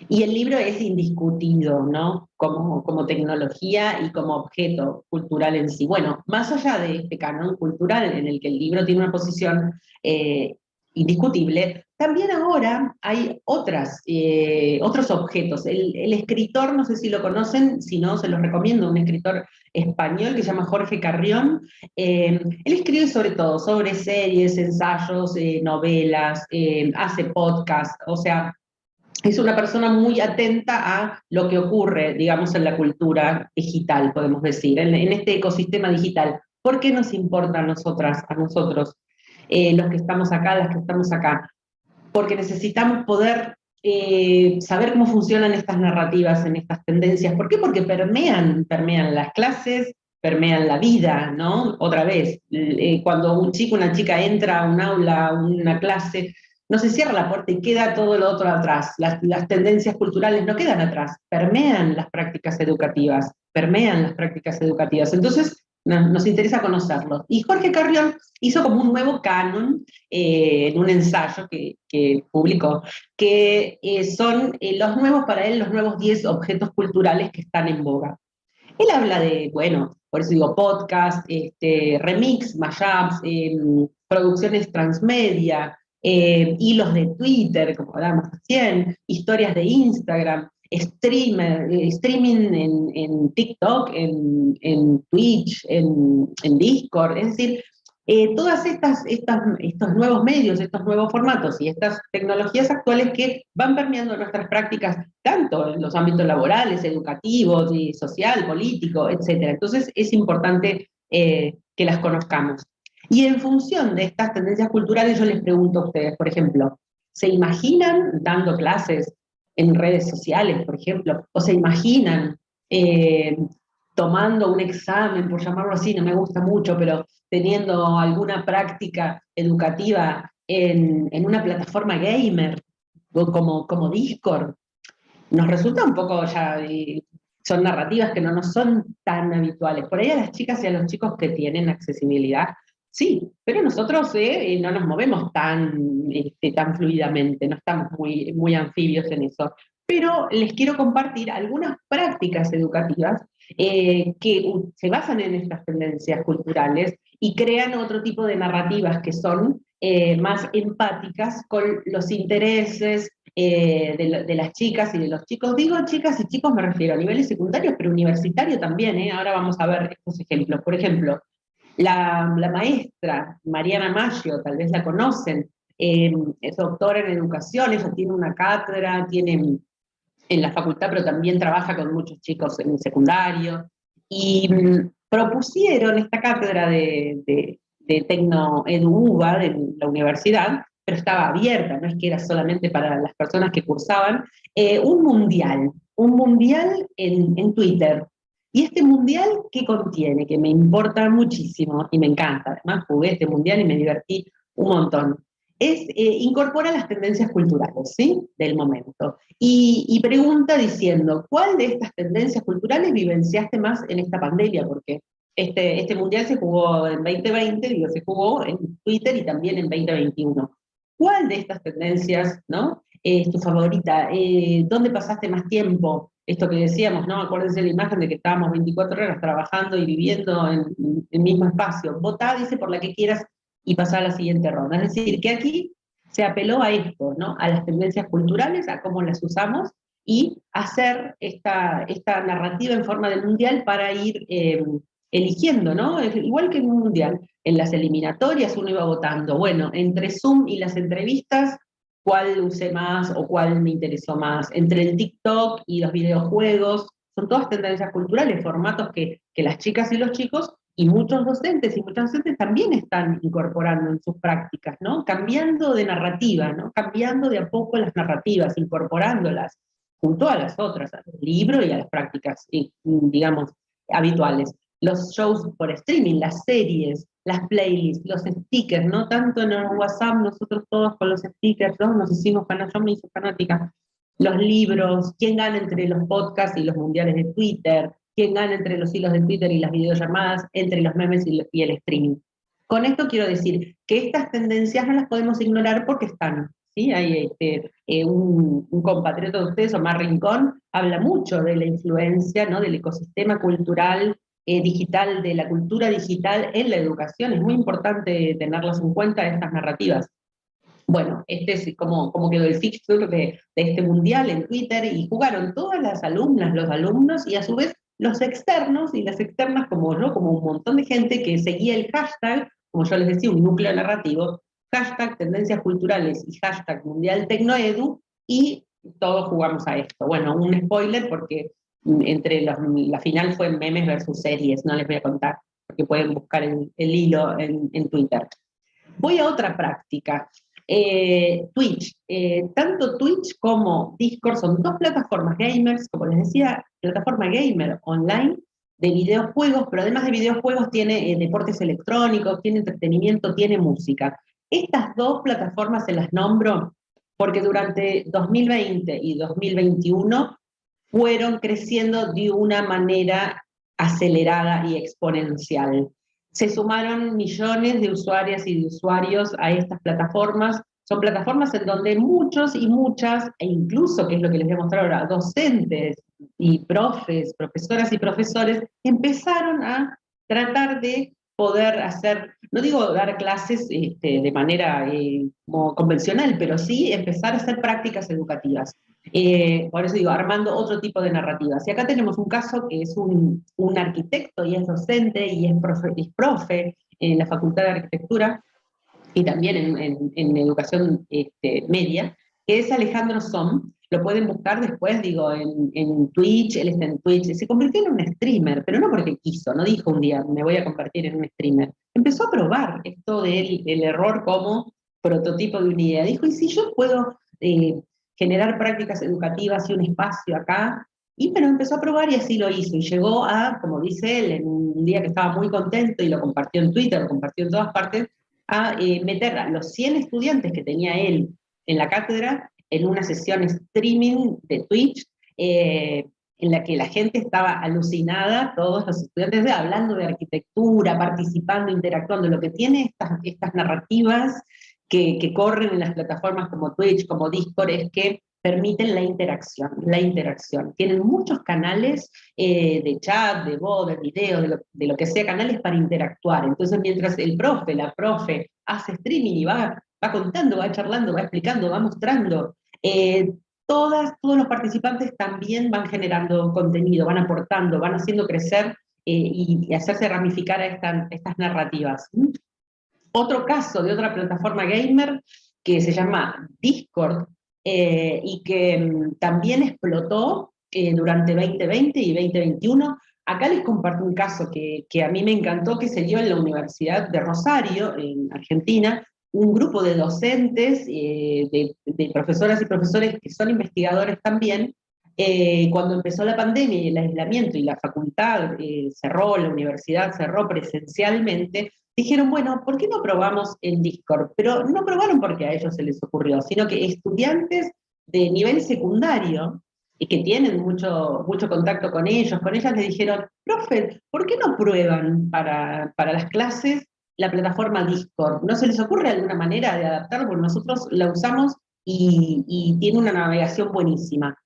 Y el libro es indiscutido, ¿no? Como tecnología y como objeto cultural en sí. Bueno, más allá de este canon cultural en el que el libro tiene una posición indiscutible, también ahora hay otros objetos. El escritor, no sé si lo conocen, si no, se los recomiendo, un escritor español que se llama Jorge Carrión. Él escribe sobre todo, sobre series, ensayos, novelas, hace podcast, o sea, es una persona muy atenta a lo que ocurre, digamos, en la cultura digital, podemos decir, en este ecosistema digital. ¿Por qué nos importa a nosotras, a nosotros, los que estamos acá, las que estamos acá? Porque necesitamos poder saber cómo funcionan estas narrativas, en estas tendencias. ¿Por qué? Porque permean las clases, permean la vida, ¿no? Otra vez, cuando un chico, una chica entra a un aula, a una clase, no se cierra la puerta y queda todo lo otro atrás. Las tendencias culturales no quedan atrás, permean las prácticas educativas, permean las prácticas educativas. Entonces, nos interesa conocerlo. Y Jorge Carrión hizo como un nuevo canon en un ensayo que publicó, que son los nuevos, para él, los nuevos 10 objetos culturales que están en boga. Él habla de, bueno, por eso digo podcast, remix, mashups, producciones transmedia, hilos de Twitter, como hablábamos recién, historias de Instagram, streaming en TikTok, en Twitch, en Discord, es decir, todas estos nuevos medios, estos nuevos formatos y estas tecnologías actuales que van permeando nuestras prácticas, tanto en los ámbitos laborales, educativos, y social, político, etc. Entonces es importante que las conozcamos. Y en función de estas tendencias culturales, yo les pregunto a ustedes, por ejemplo, ¿se imaginan dando clases en redes sociales, por ejemplo? ¿O se imaginan tomando un examen, por llamarlo así, no me gusta mucho, pero teniendo alguna práctica educativa en una plataforma gamer, como Discord? Nos resulta un poco ya, son narrativas que no nos son tan habituales. Por ahí a las chicas y a los chicos que tienen accesibilidad, sí, pero nosotros no nos movemos tan fluidamente, no estamos muy anfibios en eso. Pero les quiero compartir algunas prácticas educativas que se basan en estas tendencias culturales y crean otro tipo de narrativas que son más empáticas con los intereses de las chicas y de los chicos. Digo chicas y chicos, me refiero a niveles secundarios, pero universitario también. Ahora vamos a ver estos ejemplos. Por ejemplo, la maestra Mariana Maggio, tal vez la conocen, es doctora en educación, ella tiene una cátedra, tiene en la facultad, pero también trabaja con muchos chicos en el secundario, y propusieron esta cátedra de Tecno EduUBA de la universidad, pero estaba abierta, no es que era solamente para las personas que cursaban, un mundial en Twitter. Y este mundial, ¿qué contiene? Que me importa muchísimo y me encanta. Además, jugué este mundial y me divertí un montón. Incorpora las tendencias culturales, ¿sí? Del momento. Y pregunta diciendo, ¿cuál de estas tendencias culturales vivenciaste más en esta pandemia? Porque este mundial se jugó en 2020, digo, se jugó en Twitter y también en 2021. ¿Cuál de estas tendencias, ¿no? Es tu favorita? ¿Dónde pasaste más tiempo? Esto que decíamos, ¿no? Acuérdense la imagen de que estábamos 24 horas trabajando y viviendo en el mismo espacio. Votá, dice, por la que quieras y pasar a la siguiente ronda. Es decir, que aquí se apeló a esto, ¿no? A las tendencias culturales, a cómo las usamos, y hacer esta narrativa en forma de mundial para ir eligiendo, ¿no? Igual que en un mundial, en las eliminatorias uno iba votando, bueno, entre Zoom y las entrevistas, cuál usé más o cuál me interesó más, entre el TikTok y los videojuegos, son todas tendencias culturales, formatos que las chicas y los chicos, y muchos docentes y muchas docentes también están incorporando en sus prácticas, ¿no? Cambiando de narrativa, ¿no? Cambiando de a poco las narrativas, incorporándolas junto a las otras, al libro y a las prácticas, digamos, habituales. Los shows por streaming, las series, las playlists, los stickers, ¿no? Tanto en el WhatsApp, nosotros todos con los stickers, ¿no? Nos hicimos fanáticas, yo me hice fanática. Los libros, quién gana entre los podcasts y los mundiales de Twitter, quién gana entre los hilos de Twitter y las videollamadas, entre los memes y el streaming. Con esto quiero decir que estas tendencias no las podemos ignorar porque están. ¿Sí? Hay un compatriota de ustedes, Omar Rincón, habla mucho de la influencia, ¿no? Del ecosistema cultural digital, de la cultura digital en la educación. Es muy importante tenerlas en cuenta, estas narrativas. Bueno, este es como quedó el fixture de este mundial en Twitter, y jugaron todas las alumnas, los alumnos, y a su vez los externos y las externas como yo, como un montón de gente que seguía el hashtag, como yo les decía, un núcleo narrativo, hashtag tendencias culturales y hashtag mundial tecnoedu, y todos jugamos a esto. Bueno, un spoiler porque la final fue memes versus series, no les voy a contar, porque pueden buscar el hilo en Twitter. Voy a otra práctica. Twitch. Tanto Twitch como Discord son dos plataformas gamers, como les decía, plataforma gamer online de videojuegos, pero además de videojuegos tiene deportes electrónicos, tiene entretenimiento, tiene música. Estas dos plataformas se las nombro porque durante 2020 y 2021 fueron creciendo de una manera acelerada y exponencial. Se sumaron millones de usuarias y de usuarios a estas plataformas. Son plataformas en donde muchos y muchas, e incluso, que es lo que les voy a mostrar ahora, docentes y profesoras y profesores, empezaron a tratar de poder hacer, no digo dar clases de manera como convencional, pero sí empezar a hacer prácticas educativas. Por eso digo, armando otro tipo de narrativas. Y acá tenemos un caso que es un arquitecto y es docente y es profe en la Facultad de Arquitectura y también en educación media, que es Alejandro Som. Lo pueden buscar después, digo, en Twitch, él está en Twitch, se convirtió en un streamer, pero no porque quiso, no dijo un día, me voy a convertir en un streamer. Empezó a probar esto del error como prototipo de una idea. Dijo, ¿y si yo puedo generar prácticas educativas y un espacio acá? Y bueno, empezó a probar y así lo hizo, y llegó a, como dice él, en un día que estaba muy contento y lo compartió en Twitter, lo compartió en todas partes, a meter a los 100 estudiantes que tenía él en la cátedra en una sesión streaming de Twitch, en la que la gente estaba alucinada, todos los estudiantes hablando de arquitectura, participando, interactuando. Lo que tiene estas narrativas que corren en las plataformas como Twitch, como Discord, es que permiten la interacción. Tienen muchos canales de chat, de voz, de video, de lo que sea, canales para interactuar. Entonces, mientras el profe, la profe, hace streaming y va contando, va charlando, va explicando, va mostrando, todos los participantes también van generando contenido, van aportando, van haciendo crecer y hacerse ramificar a estas narrativas. Otro caso de otra plataforma gamer que se llama Discord, y que también explotó durante 2020 y 2021. Acá les comparto un caso que a mí me encantó, que se dio en la Universidad de Rosario, en Argentina, un grupo de docentes, de profesoras y profesores que son investigadores también. Cuando empezó la pandemia y el aislamiento y la facultad cerró, la universidad cerró presencialmente, dijeron, bueno, ¿por qué no probamos en Discord? Pero no probaron porque a ellos se les ocurrió, sino que estudiantes de nivel secundario, y que tienen mucho contacto con ellos, con ellas, les dijeron, profe, ¿por qué no prueban para las clases la plataforma Discord? ¿No se les ocurre alguna manera de adaptarlo? Porque nosotros la usamos y tiene una navegación buenísima.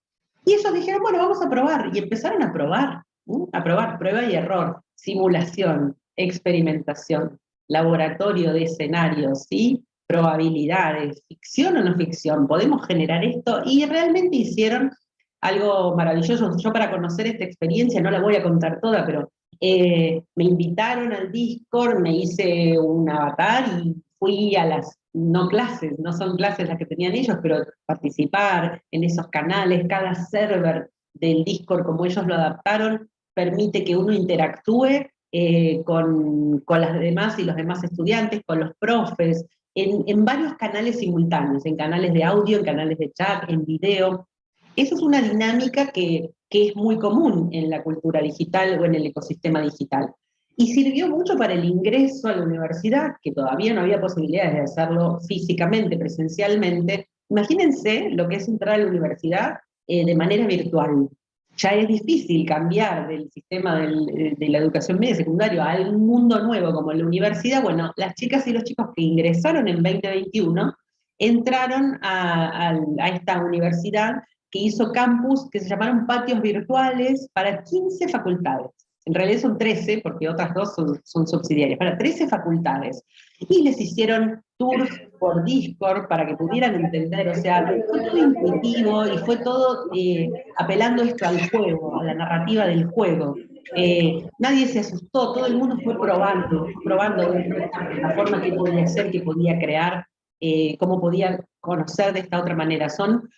Y ellos dijeron, bueno, vamos a probar, y empezaron a probar, prueba y error, simulación, experimentación. laboratorio de escenarios, ¿sí? Probabilidades, ficción o no ficción, podemos generar esto, y realmente hicieron algo maravilloso. Yo, para conocer esta experiencia, no la voy a contar toda, pero me invitaron al Discord, me hice un avatar y fui a las, no clases, no son clases las que tenían ellos, pero participar en esos canales. Cada server del Discord, como ellos lo adaptaron, permite que uno interactúe con las demás y los demás estudiantes, con los profes, en varios canales simultáneos, en canales de audio, en canales de chat, en video. Eso es una dinámica que es muy común en la cultura digital o en el ecosistema digital. Y sirvió mucho para el ingreso a la universidad, que todavía no había posibilidades de hacerlo físicamente, presencialmente. Imagínense lo que es entrar a la universidad de manera virtual. Ya es difícil cambiar del sistema de la educación media y secundaria a un mundo nuevo como la universidad. Bueno, las chicas y los chicos que ingresaron en 2021 entraron a esta universidad, que hizo campus que se llamaron patios virtuales para 15 facultades. En realidad son 13, porque otras dos son subsidiarias, para 13 facultades. Y les hicieron tours por Discord para que pudieran entender, o sea, fue todo intuitivo y fue todo apelando esto al juego, a la narrativa del juego. Nadie se asustó, todo el mundo fue probando dentro de esta plataforma qué podía hacer, qué podía crear, cómo podía conocer de esta otra manera. Son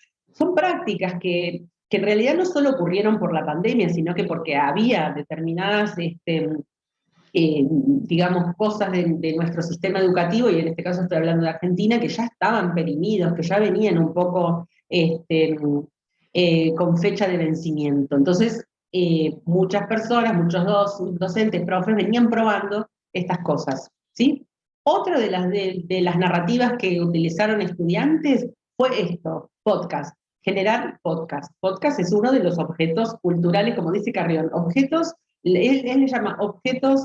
prácticas que en realidad no solo ocurrieron por la pandemia, sino que porque había determinadas, digamos, cosas de nuestro sistema educativo, y en este caso estoy hablando de Argentina, que ya estaban perimidos, que ya venían un poco con fecha de vencimiento. Entonces, muchas personas, muchos docentes, profes, venían probando estas cosas, ¿sí? Otra de las narrativas que utilizaron estudiantes fue esto, podcast. Generar podcast. Podcast es uno de los objetos culturales, como dice Carrión, objetos, él le llama objetos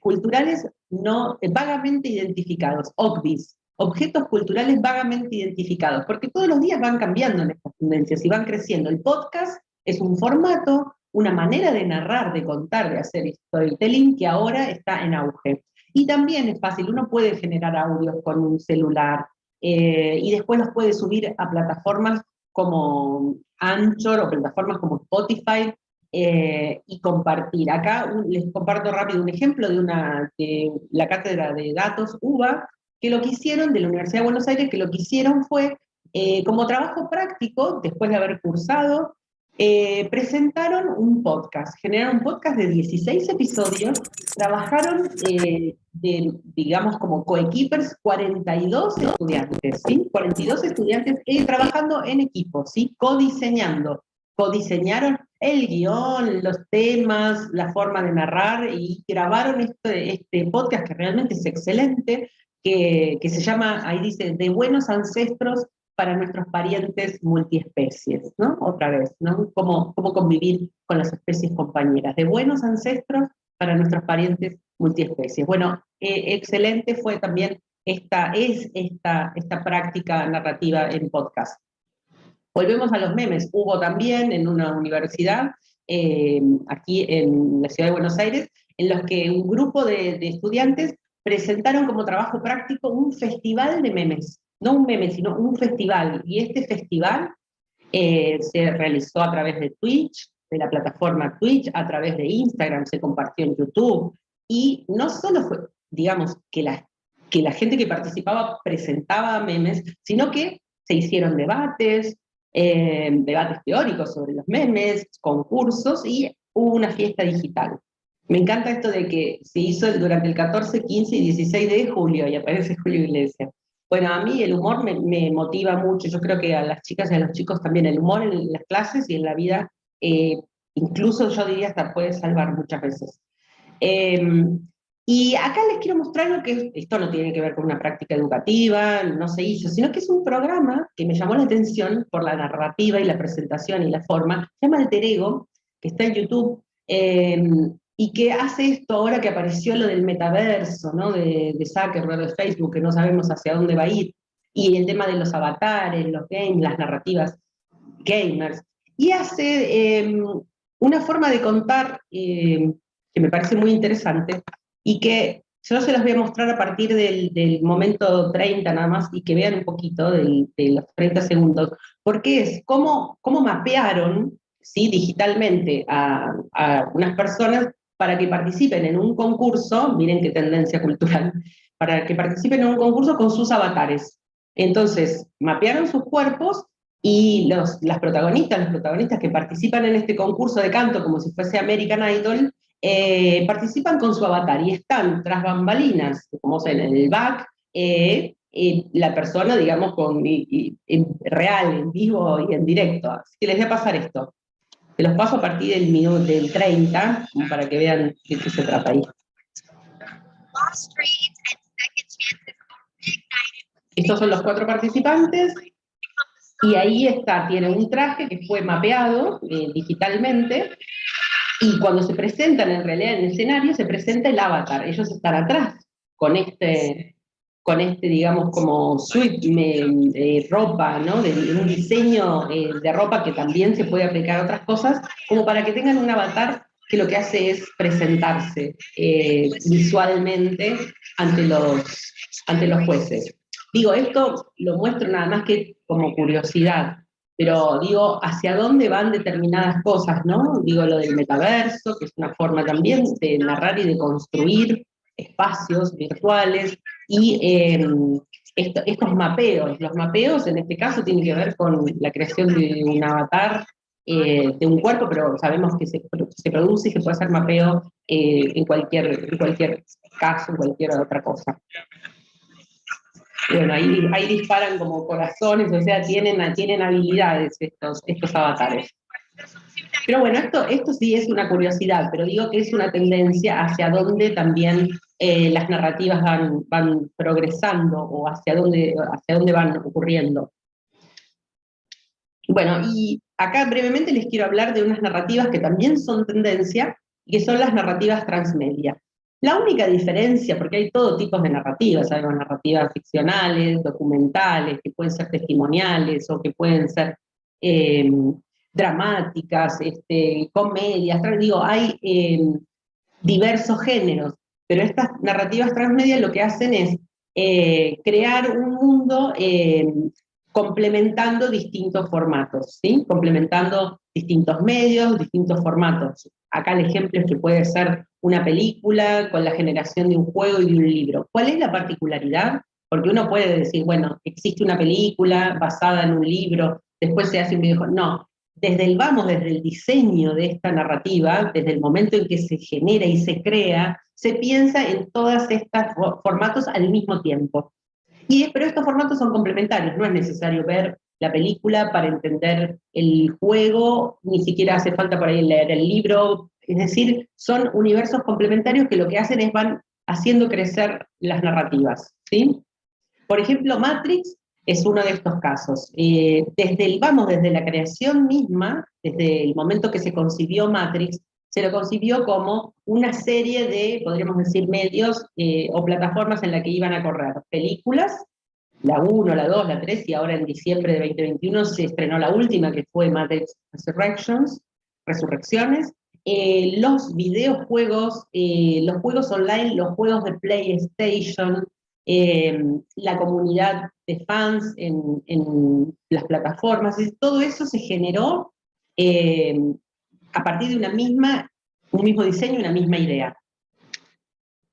culturales no vagamente identificados, OCDIs, objetos culturales vagamente identificados, porque todos los días van cambiando en estas tendencias y van creciendo. El podcast es un formato, una manera de narrar, de contar, de hacer storytelling, que ahora está en auge. Y también es fácil, uno puede generar audios con un celular, y después los puede subir a plataformas como Anchor o plataformas como Spotify, y compartir. Acá les comparto rápido un ejemplo de la cátedra de datos UBA, que lo que hicieron, de la Universidad de Buenos Aires, que lo que hicieron fue, como trabajo práctico, después de haber cursado, presentaron un podcast, generaron un podcast de 16 episodios, trabajaron, digamos, como coequippers, 42 estudiantes, ¿sí? 42 estudiantes trabajando en equipo, ¿sí? Codiseñaron el guión, los temas, la forma de narrar, y grabaron este podcast, que realmente es excelente, que se llama, ahí dice, De buenos ancestros para nuestros parientes multiespecies, ¿no? Otra vez, ¿no? Cómo convivir con las especies compañeras. De buenos ancestros para nuestros parientes multiespecies. Bueno, excelente fue también esta práctica narrativa en podcast. Volvemos a los memes. Hubo también en una universidad, aquí en la ciudad de Buenos Aires, en los que un grupo de estudiantes presentaron como trabajo práctico un festival de memes. No un meme, sino un festival. Y este festival se realizó a través de Twitch, de la plataforma Twitch, a través de Instagram, se compartió en YouTube. Y no solo fue, digamos, que la gente que participaba presentaba memes, sino que se hicieron debates teóricos sobre los memes, concursos, y hubo una fiesta digital. Me encanta esto de que se hizo durante el 14, 15 y 16 de julio, y aparece Julio Iglesias. Bueno, a mí el humor me motiva mucho, yo creo que a las chicas y a los chicos también, el humor en las clases y en la vida, incluso yo diría hasta puede salvar muchas veces. Y acá les quiero mostrar lo que esto no tiene que ver con una práctica educativa, no se hizo, sino que es un programa que me llamó la atención por la narrativa y la presentación y la forma, se llama Alter Ego, que está en YouTube, y que hace esto ahora que apareció lo del metaverso, ¿no? de Zuckerberg, de Facebook, que no sabemos hacia dónde va a ir, y el tema de los avatares, los games, las narrativas gamers, y hace una forma de contar que me parece muy interesante, y que Yo se los voy a mostrar a partir del momento 30 nada más, y que vean un poquito de los 30 segundos, porque es cómo mapearon, ¿sí?, digitalmente a unas personas para que participen en un concurso, miren qué tendencia cultural, para que participen en un concurso con sus avatares. Entonces, mapearon sus cuerpos, y las protagonistas, los protagonistas que participan en este concurso de canto, como si fuese American Idol, participan con su avatar, y están tras bambalinas, como en el back, la persona, digamos, en real, en vivo y en directo. Así que les voy a pasar esto. Se los paso a partir del 30, como para que vean de qué se trata ahí. Estos son los 4 participantes, y ahí está, tiene un traje que fue mapeado digitalmente, y cuando se presentan en realidad en el escenario, se presenta el avatar. Ellos están atrás, con este digamos, como suite, ropa, ¿no? Un diseño de ropa que también se puede aplicar a otras cosas, como para que tengan un avatar que lo que hace es presentarse visualmente ante los jueces. Digo, esto lo muestro nada más que como curiosidad, pero digo, hacia dónde van determinadas cosas, ¿no? Digo, lo del metaverso, que es una forma también de narrar y de construir espacios virtuales, y estos mapeos. Los mapeos en este caso tienen que ver con la creación de un avatar, de un cuerpo, pero sabemos que se produce y se puede hacer mapeo en cualquier caso, en cualquier otra cosa. Bueno, ahí disparan como corazones, o sea, tienen habilidades estos avatares. Pero bueno, esto sí es una curiosidad, pero digo que es una tendencia hacia donde también las narrativas van progresando, o hacia dónde van ocurriendo. Bueno, y acá brevemente les quiero hablar de unas narrativas que también son tendencia, y que son las narrativas transmedia. La única diferencia, porque hay todo tipo de narrativas, hay narrativas ficcionales, documentales, que pueden ser testimoniales, o que pueden ser dramáticas, comedias, digo, hay diversos géneros, pero estas narrativas transmedia lo que hacen es crear un mundo complementando distintos formatos, ¿sí? Complementando distintos medios, distintos formatos. Acá el ejemplo es que puede ser una película con la generación de un juego y de un libro. ¿Cuál es la particularidad? Porque uno puede decir, bueno, existe una película basada en un libro, después se hace un videojuego. No, desde el diseño de esta narrativa, desde el momento en que se genera y se crea, se piensa en todos estos formatos al mismo tiempo. Pero estos formatos son complementarios, no es necesario ver la película para entender el juego, ni siquiera hace falta por ahí leer el libro, es decir, son universos complementarios que lo que hacen es van haciendo crecer las narrativas, ¿sí? Por ejemplo, Matrix es uno de estos casos. Desde la creación misma, desde el momento que se concibió Matrix, se lo concibió como una serie de, podríamos decir, medios o plataformas en la que iban a correr películas, la 1, la 2, la 3, y ahora en diciembre de 2021 se estrenó la última, que fue Matrix Resurrecciones, los videojuegos, los juegos online, los juegos de PlayStation, la comunidad de fans en las plataformas, todo eso se generó a partir de un mismo diseño, una misma idea.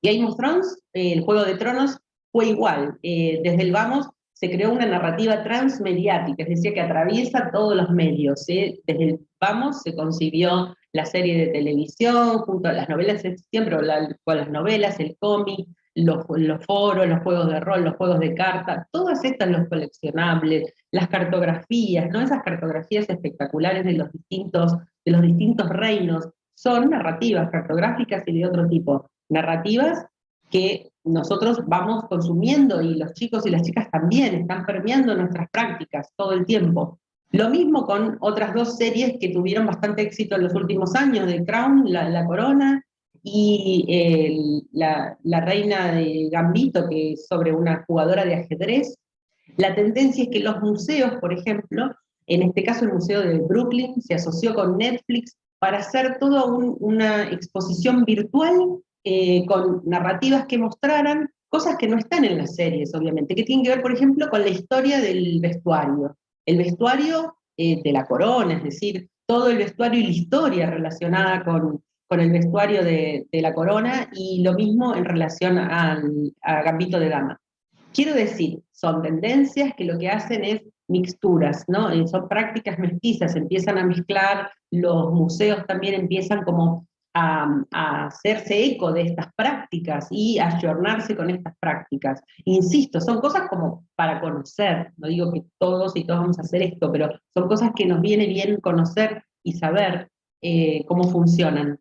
Game of Thrones, el Juego de Tronos, fue igual. Desde el vamos se creó una narrativa transmediática, es decir, que atraviesa todos los medios. Desde el vamos se concibió la serie de televisión, junto a las novelas existían, pero con las novelas, el cómic, los foros, los juegos de rol, los juegos de cartas, todas estas, los coleccionables, las cartografías, ¿no? Esas cartografías espectaculares de los distintos reinos, son narrativas cartográficas y de otro tipo. Narrativas que nosotros vamos consumiendo, y los chicos y las chicas también están permeando nuestras prácticas todo el tiempo. Lo mismo con otras 2 series que tuvieron bastante éxito en los últimos años, The Crown, la Corona, y la Reina de Gambito, que es sobre una jugadora de ajedrez. La tendencia es que los museos, por ejemplo, en este caso el Museo de Brooklyn, se asoció con Netflix para hacer toda una exposición virtual con narrativas que mostraran cosas que no están en las series, obviamente, que tienen que ver, por ejemplo, con la historia del vestuario. El vestuario de la corona, es decir, todo el vestuario y la historia relacionada con el vestuario de la corona, y lo mismo en relación a Gambito de Dama. Quiero decir, son tendencias que lo que hacen es mixturas, ¿no? Son prácticas mestizas, empiezan a mezclar, los museos también empiezan como a hacerse eco de estas prácticas y a ayornarse con estas prácticas. Insisto, son cosas como para conocer, no digo que todos y todas vamos a hacer esto, pero son cosas que nos viene bien conocer y saber cómo funcionan.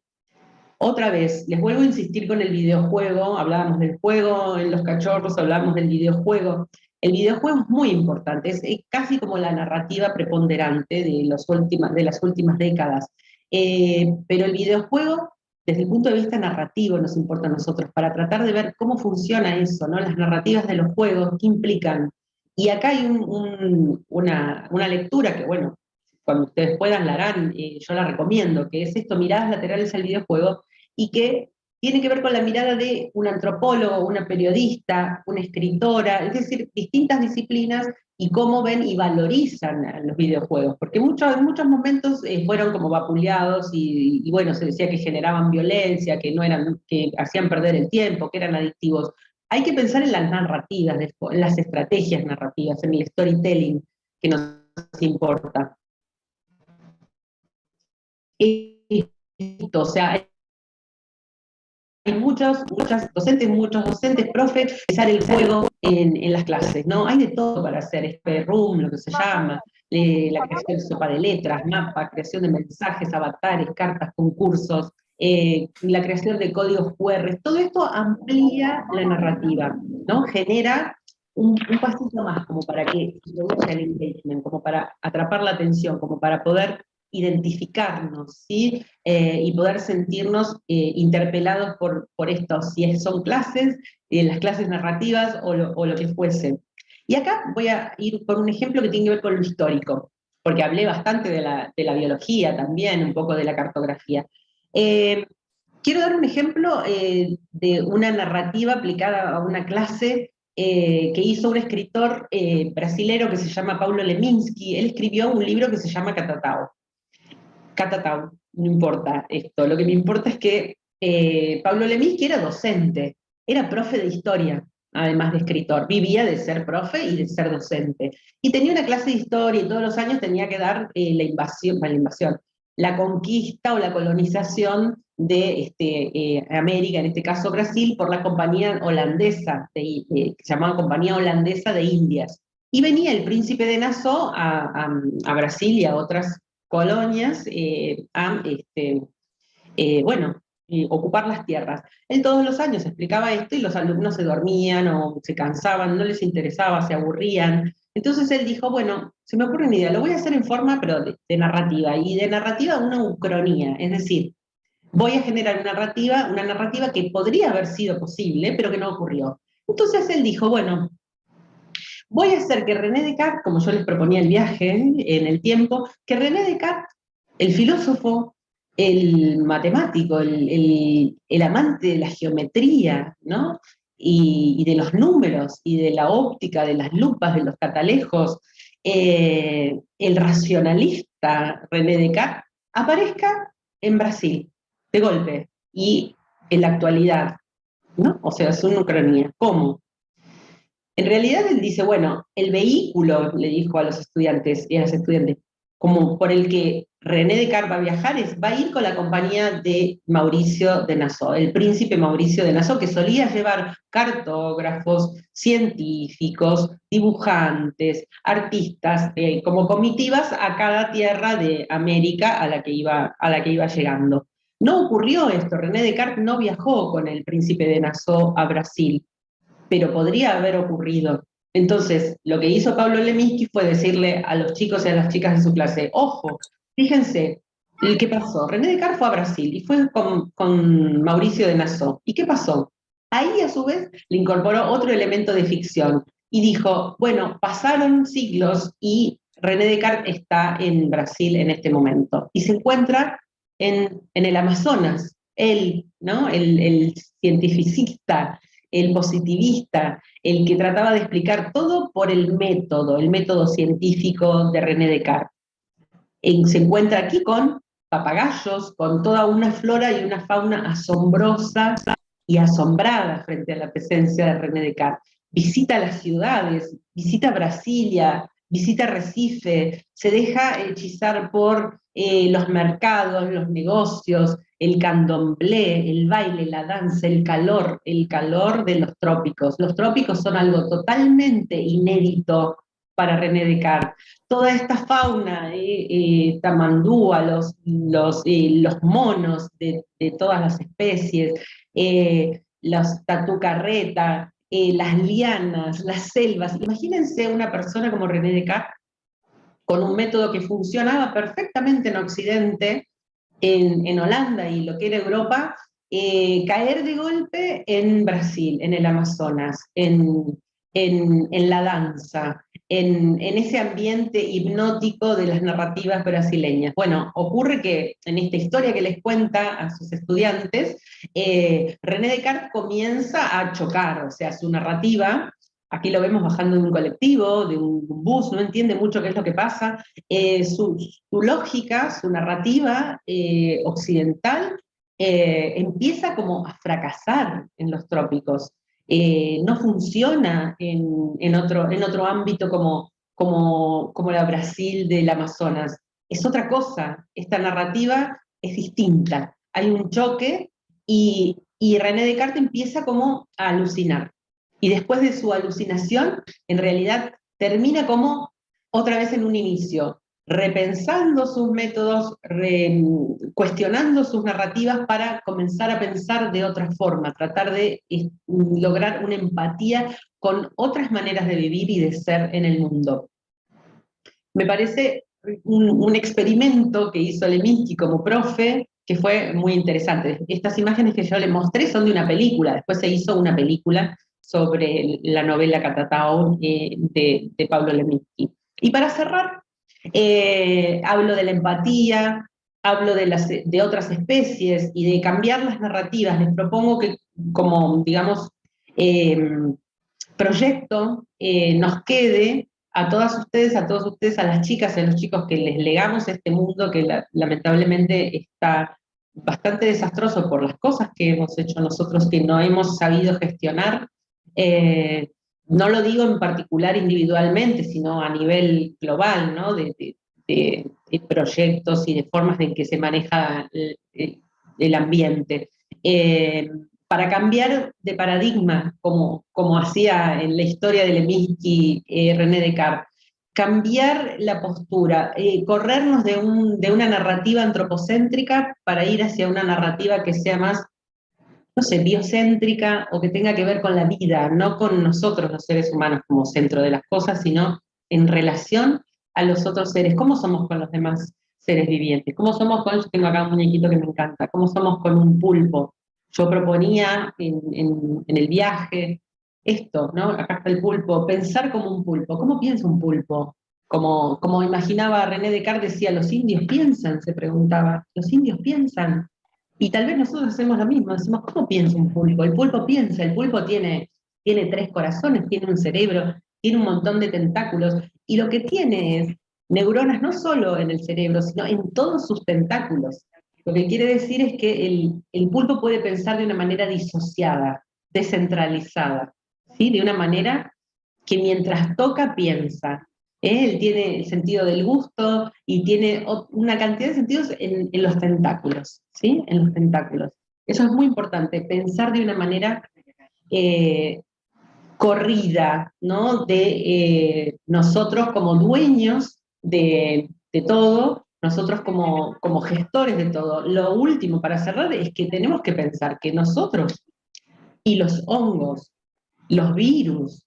Otra vez, les vuelvo a insistir con el videojuego, hablábamos del juego en los cachorros, hablábamos del videojuego. El videojuego es muy importante, es casi como la narrativa preponderante de las últimas décadas. Pero el videojuego, desde el punto de vista narrativo, nos importa a nosotros, para tratar de ver cómo funciona eso, ¿no? Las narrativas de los juegos, qué implican. Y acá hay una lectura que, bueno, cuando ustedes puedan la harán, yo la recomiendo, que es esto, miradas laterales al videojuego, y que tiene que ver con la mirada de un antropólogo, una periodista, una escritora, es decir, distintas disciplinas, y cómo ven y valorizan a los videojuegos, porque en muchos momentos fueron como vapuleados, y bueno, se decía que generaban violencia, que que hacían perder el tiempo, que eran adictivos. Hay que pensar en las narrativas, en las estrategias narrativas, en el storytelling que nos importa. O sea, hay muchos docentes, profes, usar el juego en las clases, ¿no? Hay de todo para hacer, este room, lo que se llama, la creación de sopa de letras, mapa, creación de mensajes, avatares, cartas, concursos, la creación de códigos QR, todo esto amplía la narrativa, ¿no? Genera un pasito más, como para que se produzca el engagement, como para atrapar la atención, como para poder identificarnos, ¿sí? Y poder sentirnos interpelados por esto, si son clases, las clases narrativas o lo que fuese. Y acá voy a ir por un ejemplo que tiene que ver con lo histórico, porque hablé bastante de la biología también, un poco de la cartografía. Quiero dar un ejemplo de una narrativa aplicada a una clase que hizo un escritor brasilero que se llama Paulo Leminski. Él escribió un libro que se llama Catatau. Catatau, no importa esto, lo que me importa es que Pablo Leminski era docente, era profe de historia, además de escritor, vivía de ser profe y de ser docente, y tenía una clase de historia, y todos los años tenía que dar la conquista o la colonización de América, en este caso Brasil, por la compañía holandesa, que se llamaba Compañía Holandesa de Indias, y venía el príncipe de Nassau a Brasil y a otras colonias ocupar las tierras. Él todos los años explicaba esto y los alumnos se dormían o se cansaban, no les interesaba, se aburrían. Entonces él dijo, bueno, se me ocurre una idea, lo voy a hacer en forma pero de narrativa, y de narrativa una ucronía, es decir, voy a generar una narrativa que podría haber sido posible, pero que no ocurrió. Entonces él dijo, bueno, voy a hacer que René Descartes, como yo les proponía el viaje en el tiempo, que René Descartes, el filósofo, el matemático, el amante de la geometría, ¿no? Y de los números, y de la óptica, de las lupas, de los catalejos, el racionalista René Descartes, aparezca en Brasil, de golpe, y en la actualidad, ¿no? O sea, es una ucronía. ¿Cómo? En realidad él dice, bueno, el vehículo, le dijo a los estudiantes y a las estudiantes, como por el que René Descartes va a viajar, va a ir con la compañía de Mauricio de Nassau, el príncipe Mauricio de Nassau, que solía llevar cartógrafos, científicos, dibujantes, artistas, como comitivas a cada tierra de América a la que iba llegando. No ocurrió esto, René Descartes no viajó con el príncipe de Nassau a Brasil, pero podría haber ocurrido. Entonces, lo que hizo Pablo Leminski fue decirle a los chicos y a las chicas de su clase, ojo, fíjense, ¿qué pasó? René Descartes fue a Brasil y fue con Mauricio de Nassau. ¿Y qué pasó? Ahí, a su vez, le incorporó otro elemento de ficción y dijo, bueno, pasaron siglos y René Descartes está en Brasil en este momento y se encuentra en el Amazonas, él, ¿no? El cientificista, el positivista, el que trataba de explicar todo por el método científico de René Descartes. Se encuentra aquí con papagayos, con toda una flora y una fauna asombrosa y asombrada frente a la presencia de René Descartes. Visita las ciudades, visita Brasilia, visita Recife, se deja hechizar por los mercados, los negocios, el candomblé, el baile, la danza, el calor de los trópicos. Los trópicos son algo totalmente inédito para René Descartes. Toda esta fauna, tamandúa, los monos de todas las especies, los tatucarreta, las lianas, las selvas. Imagínense una persona como René Descartes, con un método que funcionaba perfectamente en Occidente, en Holanda y lo que era Europa, caer de golpe en Brasil, en el Amazonas, en la danza, en ese ambiente hipnótico de las narrativas brasileñas. Bueno, ocurre que en esta historia que les cuenta a sus estudiantes, René Descartes comienza a chocar, o sea, su narrativa, aquí lo vemos bajando de un colectivo, de un bus, no entiende mucho qué es lo que pasa, su lógica, su narrativa occidental, empieza como a fracasar en los trópicos. No funciona en otro ámbito como la Brasil del Amazonas. Es otra cosa, esta narrativa es distinta. Hay un choque y René Descartes empieza como a alucinar. Y después de su alucinación, en realidad termina como otra vez en un inicio, repensando sus métodos, cuestionando sus narrativas para comenzar a pensar de otra forma, tratar de lograr una empatía con otras maneras de vivir y de ser en el mundo. Me parece un experimento que hizo Leminski como profe, que fue muy interesante. Estas imágenes que yo le mostré son de una película, después se hizo una película sobre la novela Catatao de Pablo Leminski. Y para cerrar, hablo de la empatía, hablo de otras especies y de cambiar las narrativas. Les propongo que, como, digamos, proyecto, nos quede a todas ustedes, a todos ustedes, a las chicas y a los chicos que les legamos este mundo que lamentablemente está bastante desastroso por las cosas que hemos hecho nosotros, que no hemos sabido gestionar. No lo digo en particular individualmente, sino a nivel global, ¿no? de proyectos y de formas en que se maneja el ambiente. Para cambiar de paradigma, como hacía en la historia de Leminski René Descartes, cambiar la postura, corrernos de una narrativa antropocéntrica para ir hacia una narrativa que sea más, no sé, biocéntrica, o que tenga que ver con la vida, no con nosotros los seres humanos como centro de las cosas, sino en relación a los otros seres. ¿Cómo somos con los demás seres vivientes? ¿Cómo somos con, yo tengo acá un muñequito que me encanta, cómo somos con un pulpo? Yo proponía en el viaje esto, ¿no? Acá está el pulpo, pensar como un pulpo. ¿Cómo piensa un pulpo? Como imaginaba René Descartes, decía, los indios piensan, se preguntaba, los indios piensan. Y tal vez nosotros hacemos lo mismo, decimos, ¿cómo piensa un pulpo? El pulpo piensa, el pulpo tiene 3 corazones, tiene un cerebro, tiene un montón de tentáculos, y lo que tiene es neuronas no solo en el cerebro, sino en todos sus tentáculos. Lo que quiere decir es que el pulpo puede pensar de una manera disociada, descentralizada, ¿sí? De una manera que mientras toca piensa. Él tiene el sentido del gusto y tiene una cantidad de sentidos en los tentáculos, ¿sí? En los tentáculos. Eso es muy importante, pensar de una manera corrida, ¿no? De nosotros como dueños de todo, nosotros como gestores de todo. Lo último para cerrar es que tenemos que pensar que nosotros y los hongos, los virus,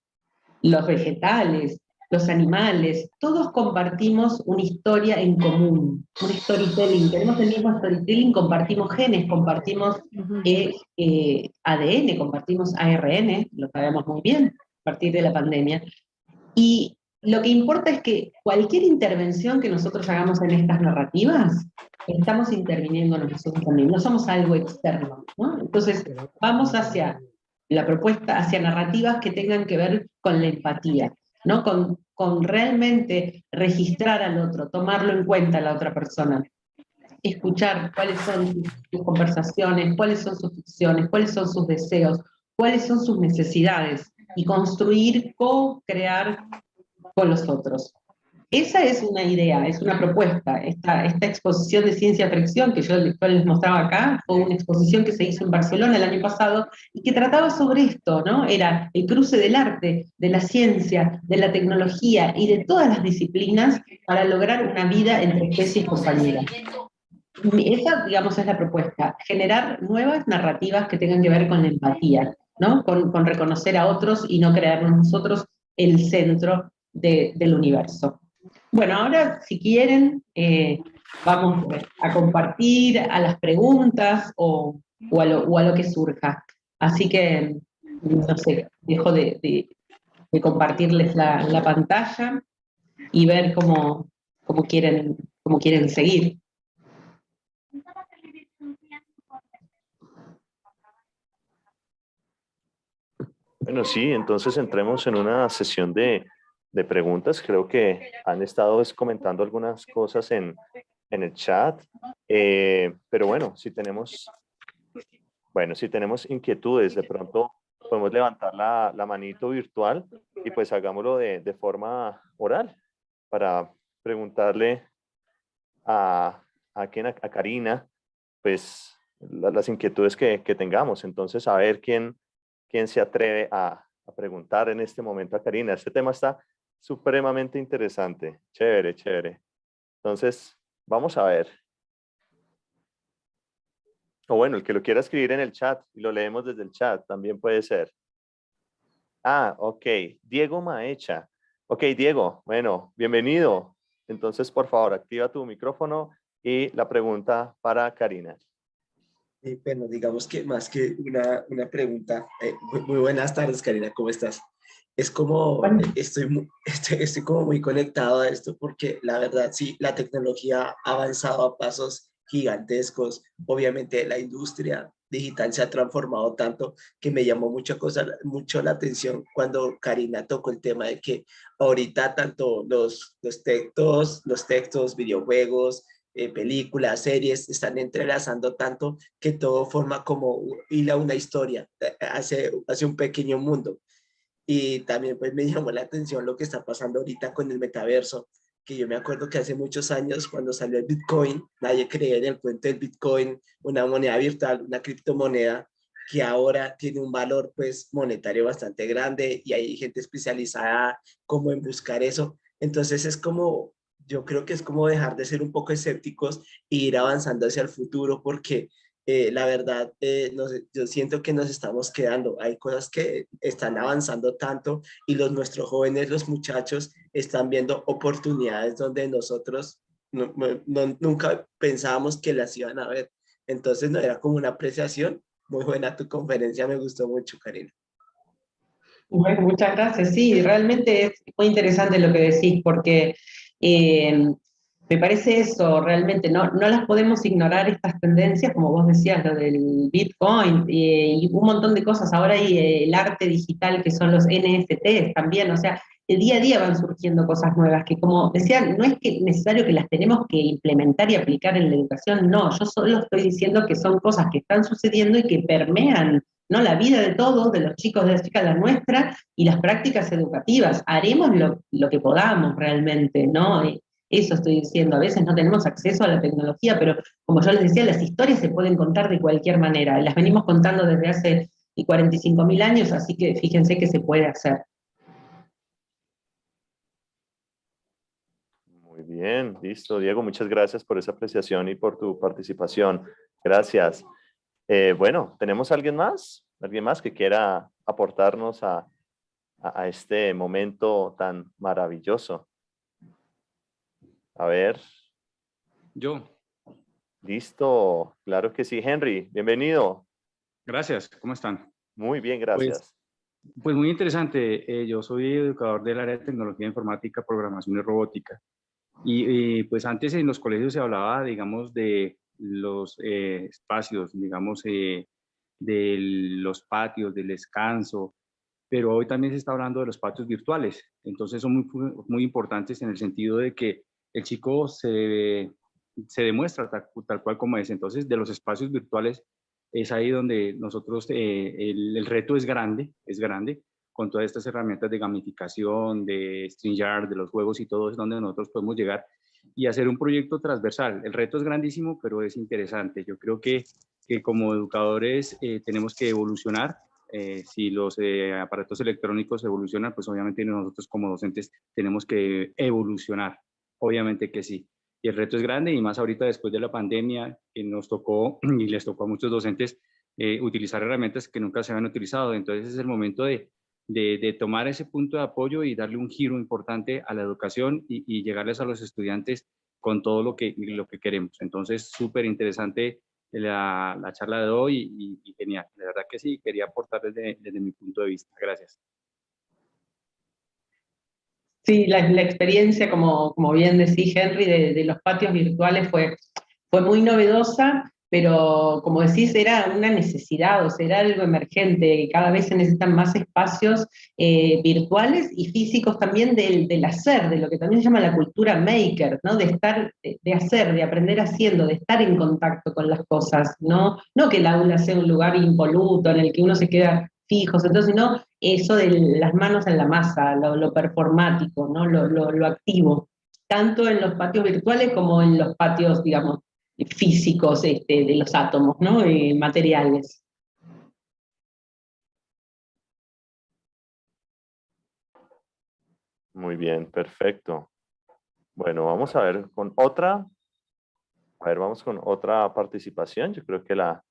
los vegetales, los animales, todos compartimos una historia en común, un storytelling, tenemos el mismo storytelling, compartimos genes, compartimos ADN, compartimos ARN, lo sabemos muy bien a partir de la pandemia, y lo que importa es que cualquier intervención que nosotros hagamos en estas narrativas estamos interviniendo nosotros también, no somos algo externo, ¿no? Entonces, vamos hacia la propuesta, hacia narrativas que tengan que ver con la empatía, ¿no? Con realmente registrar al otro, tomarlo en cuenta a la otra persona, escuchar cuáles son sus conversaciones, cuáles son sus ficciones, cuáles son sus deseos, cuáles son sus necesidades, y construir, co-crear con los otros. Esa es una idea, es una propuesta. Esta exposición de ciencia fricción que yo les mostraba acá fue una exposición que se hizo en Barcelona el año pasado y que trataba sobre esto, ¿no? Era el cruce del arte, de la ciencia, de la tecnología y de todas las disciplinas para lograr una vida entre especies compañeras. Esa, digamos, es la propuesta, generar nuevas narrativas que tengan que ver con la empatía, ¿no? Con reconocer a otros y no crearnos nosotros el centro del universo. Bueno, ahora si quieren, vamos a compartir, a las preguntas o a lo que surja. Así que, no sé, dejo de compartirles la pantalla y ver cómo quieren seguir. Bueno, sí, entonces entremos en una sesión de preguntas. Creo que han estado comentando algunas cosas en el chat, pero bueno, si tenemos inquietudes, de pronto podemos levantar la manito virtual y pues hagámoslo de forma oral para preguntarle a Karina, pues las inquietudes que tengamos. Entonces, a ver quién se atreve a preguntar en este momento a Karina. Este tema está supremamente interesante. Chévere, chévere. Entonces, vamos a ver. O bueno, el que lo quiera escribir en el chat y lo leemos desde el chat, también puede ser. Ah, ok. Diego Maecha. Ok, Diego, bueno, bienvenido. Entonces, por favor, activa tu micrófono y la pregunta para Karina. Bueno, digamos que más que una pregunta, muy buenas tardes, Karina, ¿cómo estás? Es como, estoy como muy conectado a esto porque la verdad, sí, la tecnología ha avanzado a pasos gigantescos. Obviamente la industria digital se ha transformado tanto que me llamó mucho la atención cuando Karina tocó el tema de que ahorita tanto los textos, videojuegos, películas, series, están entrelazando tanto que todo forma como hila una historia, hace un pequeño mundo. Y también pues me llamó la atención lo que está pasando ahorita con el metaverso, que yo me acuerdo que hace muchos años cuando salió el Bitcoin, nadie creía en el cuento del Bitcoin, una moneda virtual, una criptomoneda que ahora tiene un valor pues monetario bastante grande y hay gente especializada como en buscar eso. Entonces es como, yo creo que es como dejar de ser un poco escépticos e ir avanzando hacia el futuro porque la verdad, yo siento que nos estamos quedando. Hay cosas que están avanzando tanto y nuestros jóvenes, los muchachos, están viendo oportunidades donde nosotros nunca pensábamos que las iban a ver. Entonces, no era como una apreciación. Muy buena tu conferencia, me gustó mucho, Karina. Bueno, muchas gracias. Sí, realmente es muy interesante lo que decís, porque me parece eso, realmente, no las podemos ignorar estas tendencias, como vos decías, lo del Bitcoin y un montón de cosas. Ahora hay el arte digital, que son los NFTs también, o sea, el día a día van surgiendo cosas nuevas, que como decía, no es que necesario que las tenemos que implementar y aplicar en la educación, no, yo solo estoy diciendo que son cosas que están sucediendo y que permean, ¿no?, la vida de todos, de los chicos, de las chicas, la nuestra, y las prácticas educativas. Haremos lo que podamos realmente, ¿no? Eso estoy diciendo, a veces no tenemos acceso a la tecnología, pero como yo les decía, las historias se pueden contar de cualquier manera, las venimos contando desde hace 45.000 años, así que fíjense que se puede hacer. Muy bien, listo. Diego, muchas gracias por esa apreciación y por tu participación. Gracias. Bueno, ¿tenemos alguien más? ¿Alguien más que quiera aportarnos a este momento tan maravilloso? A ver. Yo. Listo, claro que sí. Henry, bienvenido. Gracias, ¿cómo están? Muy bien, gracias. Pues muy interesante. Yo soy educador del área de tecnología informática, programación y robótica. Pues antes en los colegios se hablaba, digamos, de los espacios, digamos, de los patios, del descanso, pero hoy también se está hablando de los patios virtuales. Entonces son muy importantes en el sentido de que el chico se demuestra tal cual como es. Entonces, de los espacios virtuales es ahí donde nosotros, el reto es grande, con todas estas herramientas de gamificación, de StreamYard, de los juegos y todo, es donde nosotros podemos llegar y hacer un proyecto transversal. El reto es grandísimo, pero es interesante. Yo creo que como educadores tenemos que evolucionar. Si los aparatos electrónicos evolucionan, pues obviamente nosotros como docentes tenemos que evolucionar. Obviamente que sí. Y el reto es grande, y más ahorita después de la pandemia, que nos tocó y les tocó a muchos docentes utilizar herramientas que nunca se habían utilizado. Entonces es el momento de tomar ese punto de apoyo y darle un giro importante a la educación y llegarles a los estudiantes con todo lo que queremos. Entonces, súper interesante la charla de hoy y genial. De verdad que sí, quería aportar desde mi punto de vista. Gracias. Sí, la experiencia, como bien decís, Henry, de los patios virtuales fue muy novedosa, pero como decís, era una necesidad, o sea, era algo emergente. Cada vez se necesitan más espacios virtuales y físicos también del hacer, de lo que también se llama la cultura maker, ¿no? De estar, de hacer, de aprender haciendo, de estar en contacto con las cosas, no que el aula sea un lugar impoluto en el que uno se queda fijos, entonces, sino eso de las manos en la masa, lo performático, ¿no? Lo activo, tanto en los patios virtuales como en los patios, digamos, físicos de los átomos, ¿no? Materiales. Muy bien, perfecto. Bueno, vamos a ver con otra. A ver, vamos con otra participación. Yo creo que la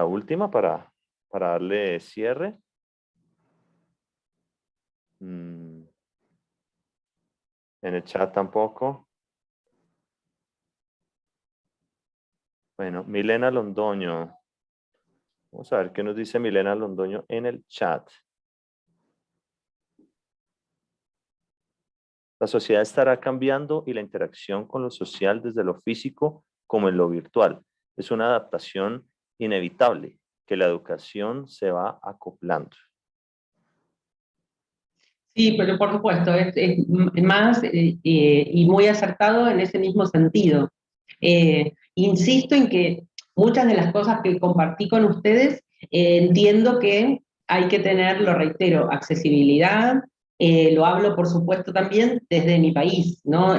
última para darle cierre. En el chat tampoco. Bueno, Milena Londoño. Vamos a ver qué nos dice Milena Londoño en el chat. La sociedad estará cambiando y la interacción con lo social desde lo físico como en lo virtual. Es una adaptación inevitable que la educación se va acoplando. Sí, pero por supuesto, es más y muy acertado en ese mismo sentido. Insisto en que muchas de las cosas que compartí con ustedes, entiendo que hay que tener, lo reitero, accesibilidad, lo hablo por supuesto también desde mi país, ¿no?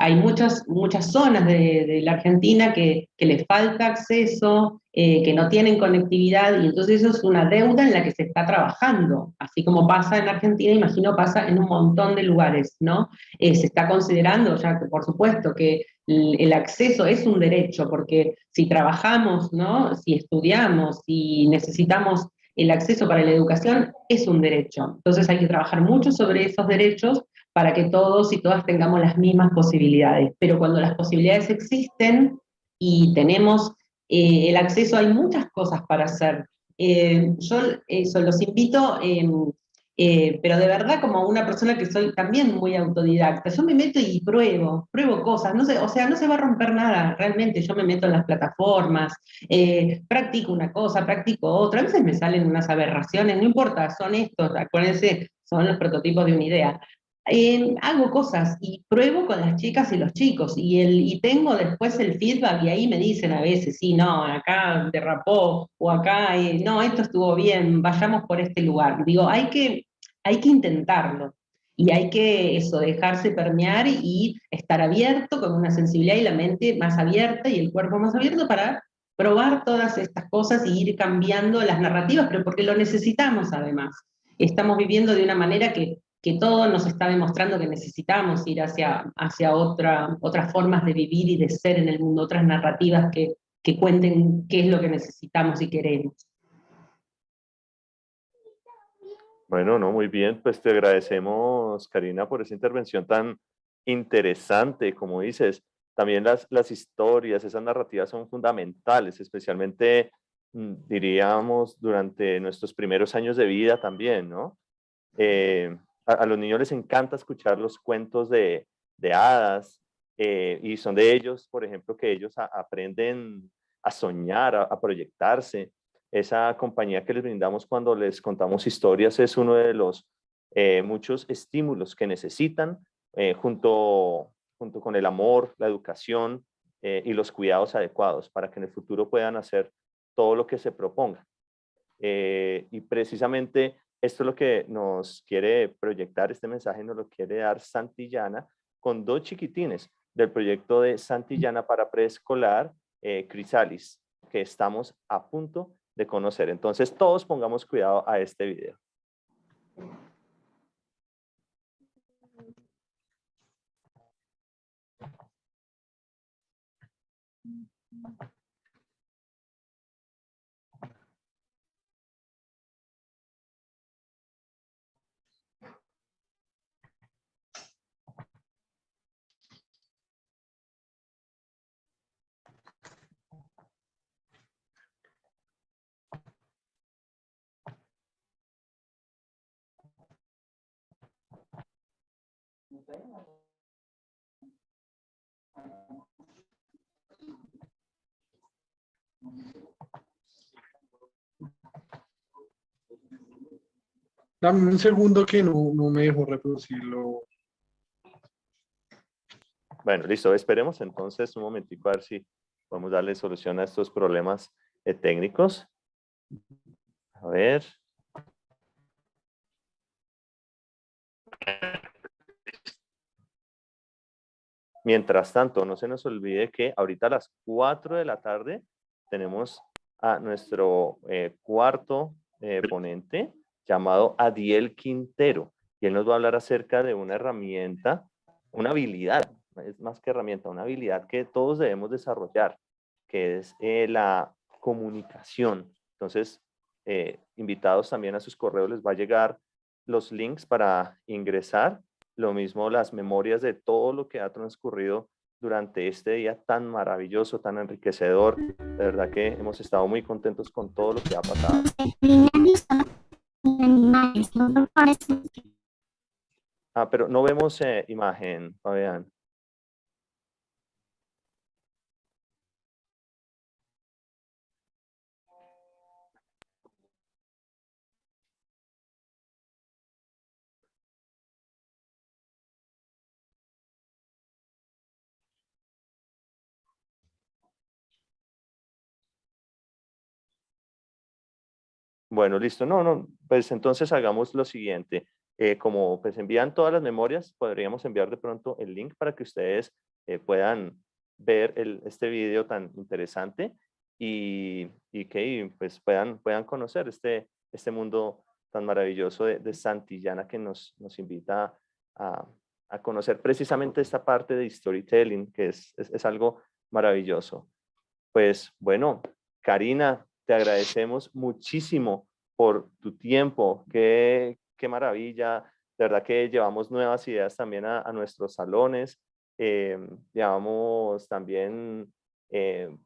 Hay muchas zonas de la Argentina que les falta acceso, que no tienen conectividad, y entonces eso es una deuda en la que se está trabajando. Así como pasa en Argentina, imagino pasa en un montón de lugares, ¿no? Se está considerando ya que, por supuesto, que el acceso es un derecho, porque si trabajamos, ¿no? Si estudiamos, si necesitamos el acceso para la educación, es un derecho. Entonces hay que trabajar mucho sobre esos derechos para que todos y todas tengamos las mismas posibilidades. Pero cuando las posibilidades existen y tenemos el acceso, hay muchas cosas para hacer. Yo eso, los invito, pero de verdad como una persona que soy también muy autodidacta, yo me meto y pruebo cosas, no sé, o sea, no se va a romper nada, realmente yo me meto en las plataformas, practico una cosa, practico otra, a veces me salen unas aberraciones, no importa, son estos, acuérdense, son los prototipos de una idea. Hago cosas y pruebo con las chicas y los chicos y tengo después el feedback y ahí me dicen a veces, sí, no, acá derrapó o acá, no, esto estuvo bien, vayamos por este lugar. Digo, hay que intentarlo y hay que eso, dejarse permear y estar abierto con una sensibilidad y la mente más abierta y el cuerpo más abierto para probar todas estas cosas y ir cambiando las narrativas, pero porque lo necesitamos además. Estamos viviendo de una manera que todo nos está demostrando que necesitamos ir hacia otras formas de vivir y de ser en el mundo, otras narrativas que cuenten qué es lo que necesitamos y queremos. Bueno, no, muy bien, pues te agradecemos, Karina, por esa intervención tan interesante, como dices. También las historias, esas narrativas son fundamentales, especialmente, diríamos, durante nuestros primeros años de vida también, ¿no? A los niños les encanta escuchar los cuentos de de hadas, y son de ellos, por ejemplo, que ellos aprenden a soñar, a proyectarse. Esa compañía que les brindamos cuando les contamos historias es uno de los muchos estímulos que necesitan junto con el amor, la educación y los cuidados adecuados para que en el futuro puedan hacer todo lo que se proponga. Y precisamente esto es lo que nos quiere proyectar, este mensaje nos lo quiere dar Santillana con 2 chiquitines del proyecto de Santillana para preescolar, Crisalis, que estamos a punto de conocer. Entonces todos pongamos cuidado a este video. Dame un segundo que no me dejo reproducirlo. Bueno, listo. Esperemos entonces un momentico a ver si podemos darle solución a estos problemas técnicos. A ver. Mientras tanto, no se nos olvide que ahorita a las 4 de la tarde tenemos a nuestro cuarto ponente llamado Adiel Quintero. Y él nos va a hablar acerca de una herramienta, una habilidad, es más que herramienta, una habilidad que todos debemos desarrollar, que es la comunicación. Entonces, invitados también a sus correos, les va a llegar los links para ingresar. Lo mismo las memorias de todo lo que ha transcurrido durante este día tan maravilloso, tan enriquecedor. De verdad que hemos estado muy contentos con todo lo que ha pasado. Pero no vemos imagen, Fabián. Bueno, listo. No, pues entonces hagamos lo siguiente. Como pues envían todas las memorias, podríamos enviar de pronto el link para que ustedes puedan ver este video tan interesante y que pues puedan conocer este mundo tan maravilloso de Santillana que nos invita a conocer precisamente esta parte de storytelling, que es algo maravilloso. Pues bueno, Karina, te agradecemos muchísimo por tu tiempo. Qué maravilla. De verdad que llevamos nuevas ideas también a nuestros salones. Llevamos también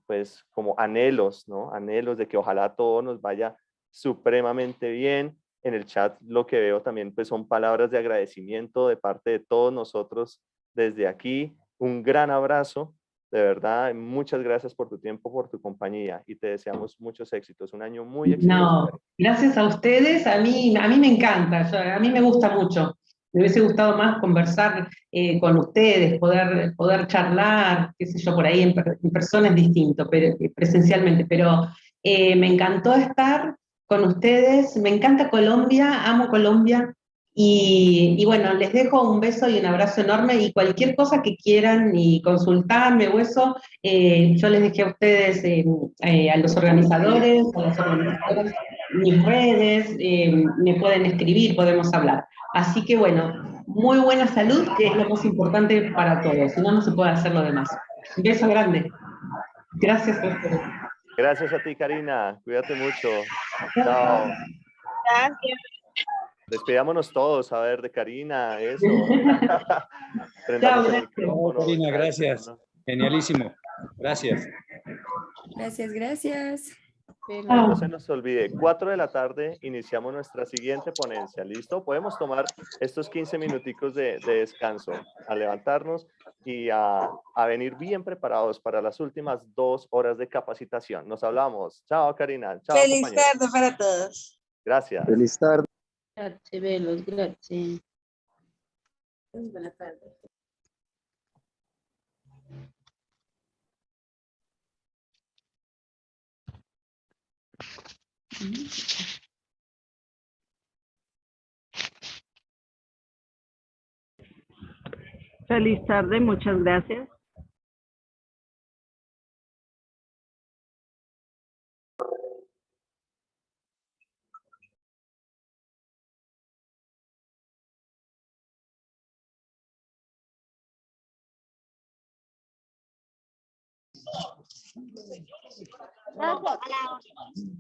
pues como anhelos, ¿no? Anhelos de que ojalá todo nos vaya supremamente bien. En el chat lo que veo también pues son palabras de agradecimiento de parte de todos nosotros desde aquí. Un gran abrazo. De verdad, muchas gracias por tu tiempo, por tu compañía y te deseamos muchos éxitos. Un año muy exitoso. No, gracias a ustedes. A mí me encanta, a mí me gusta mucho. Me hubiese gustado más conversar con ustedes, poder charlar, qué sé yo, por ahí en personas distintas, pero, presencialmente. Pero me encantó estar con ustedes. Me encanta Colombia, amo Colombia. Y bueno, les dejo un beso y un abrazo enorme y cualquier cosa que quieran y consultarme o eso, yo les dejé a ustedes, a los organizadores, a las organizadoras, mis redes, me pueden escribir, podemos hablar. Así que bueno, muy buena salud, que es lo más importante para todos, si no, no se puede hacer lo demás. Un beso grande. Gracias por ustedes. Gracias a ti, Karina. Cuídate mucho. Chao. Gracias. Despidámonos todos, a ver, de Karina, eso. Chao, el micrófono. Karina, gracias. Genialísimo. Gracias. Gracias, gracias. No se nos olvide, 4 de la tarde iniciamos nuestra siguiente ponencia, ¿listo? Podemos tomar estos 15 minuticos de descanso, a levantarnos y a venir bien preparados para las últimas 2 horas de capacitación. Nos hablamos. Chao, Karina. Chao, Feliz compañeros. tarde para todos. Gracias. Feliz tarde. Grazie, Velos, grazie. Buenas tardes. Feliz tarde, muchas gracias. Gracias.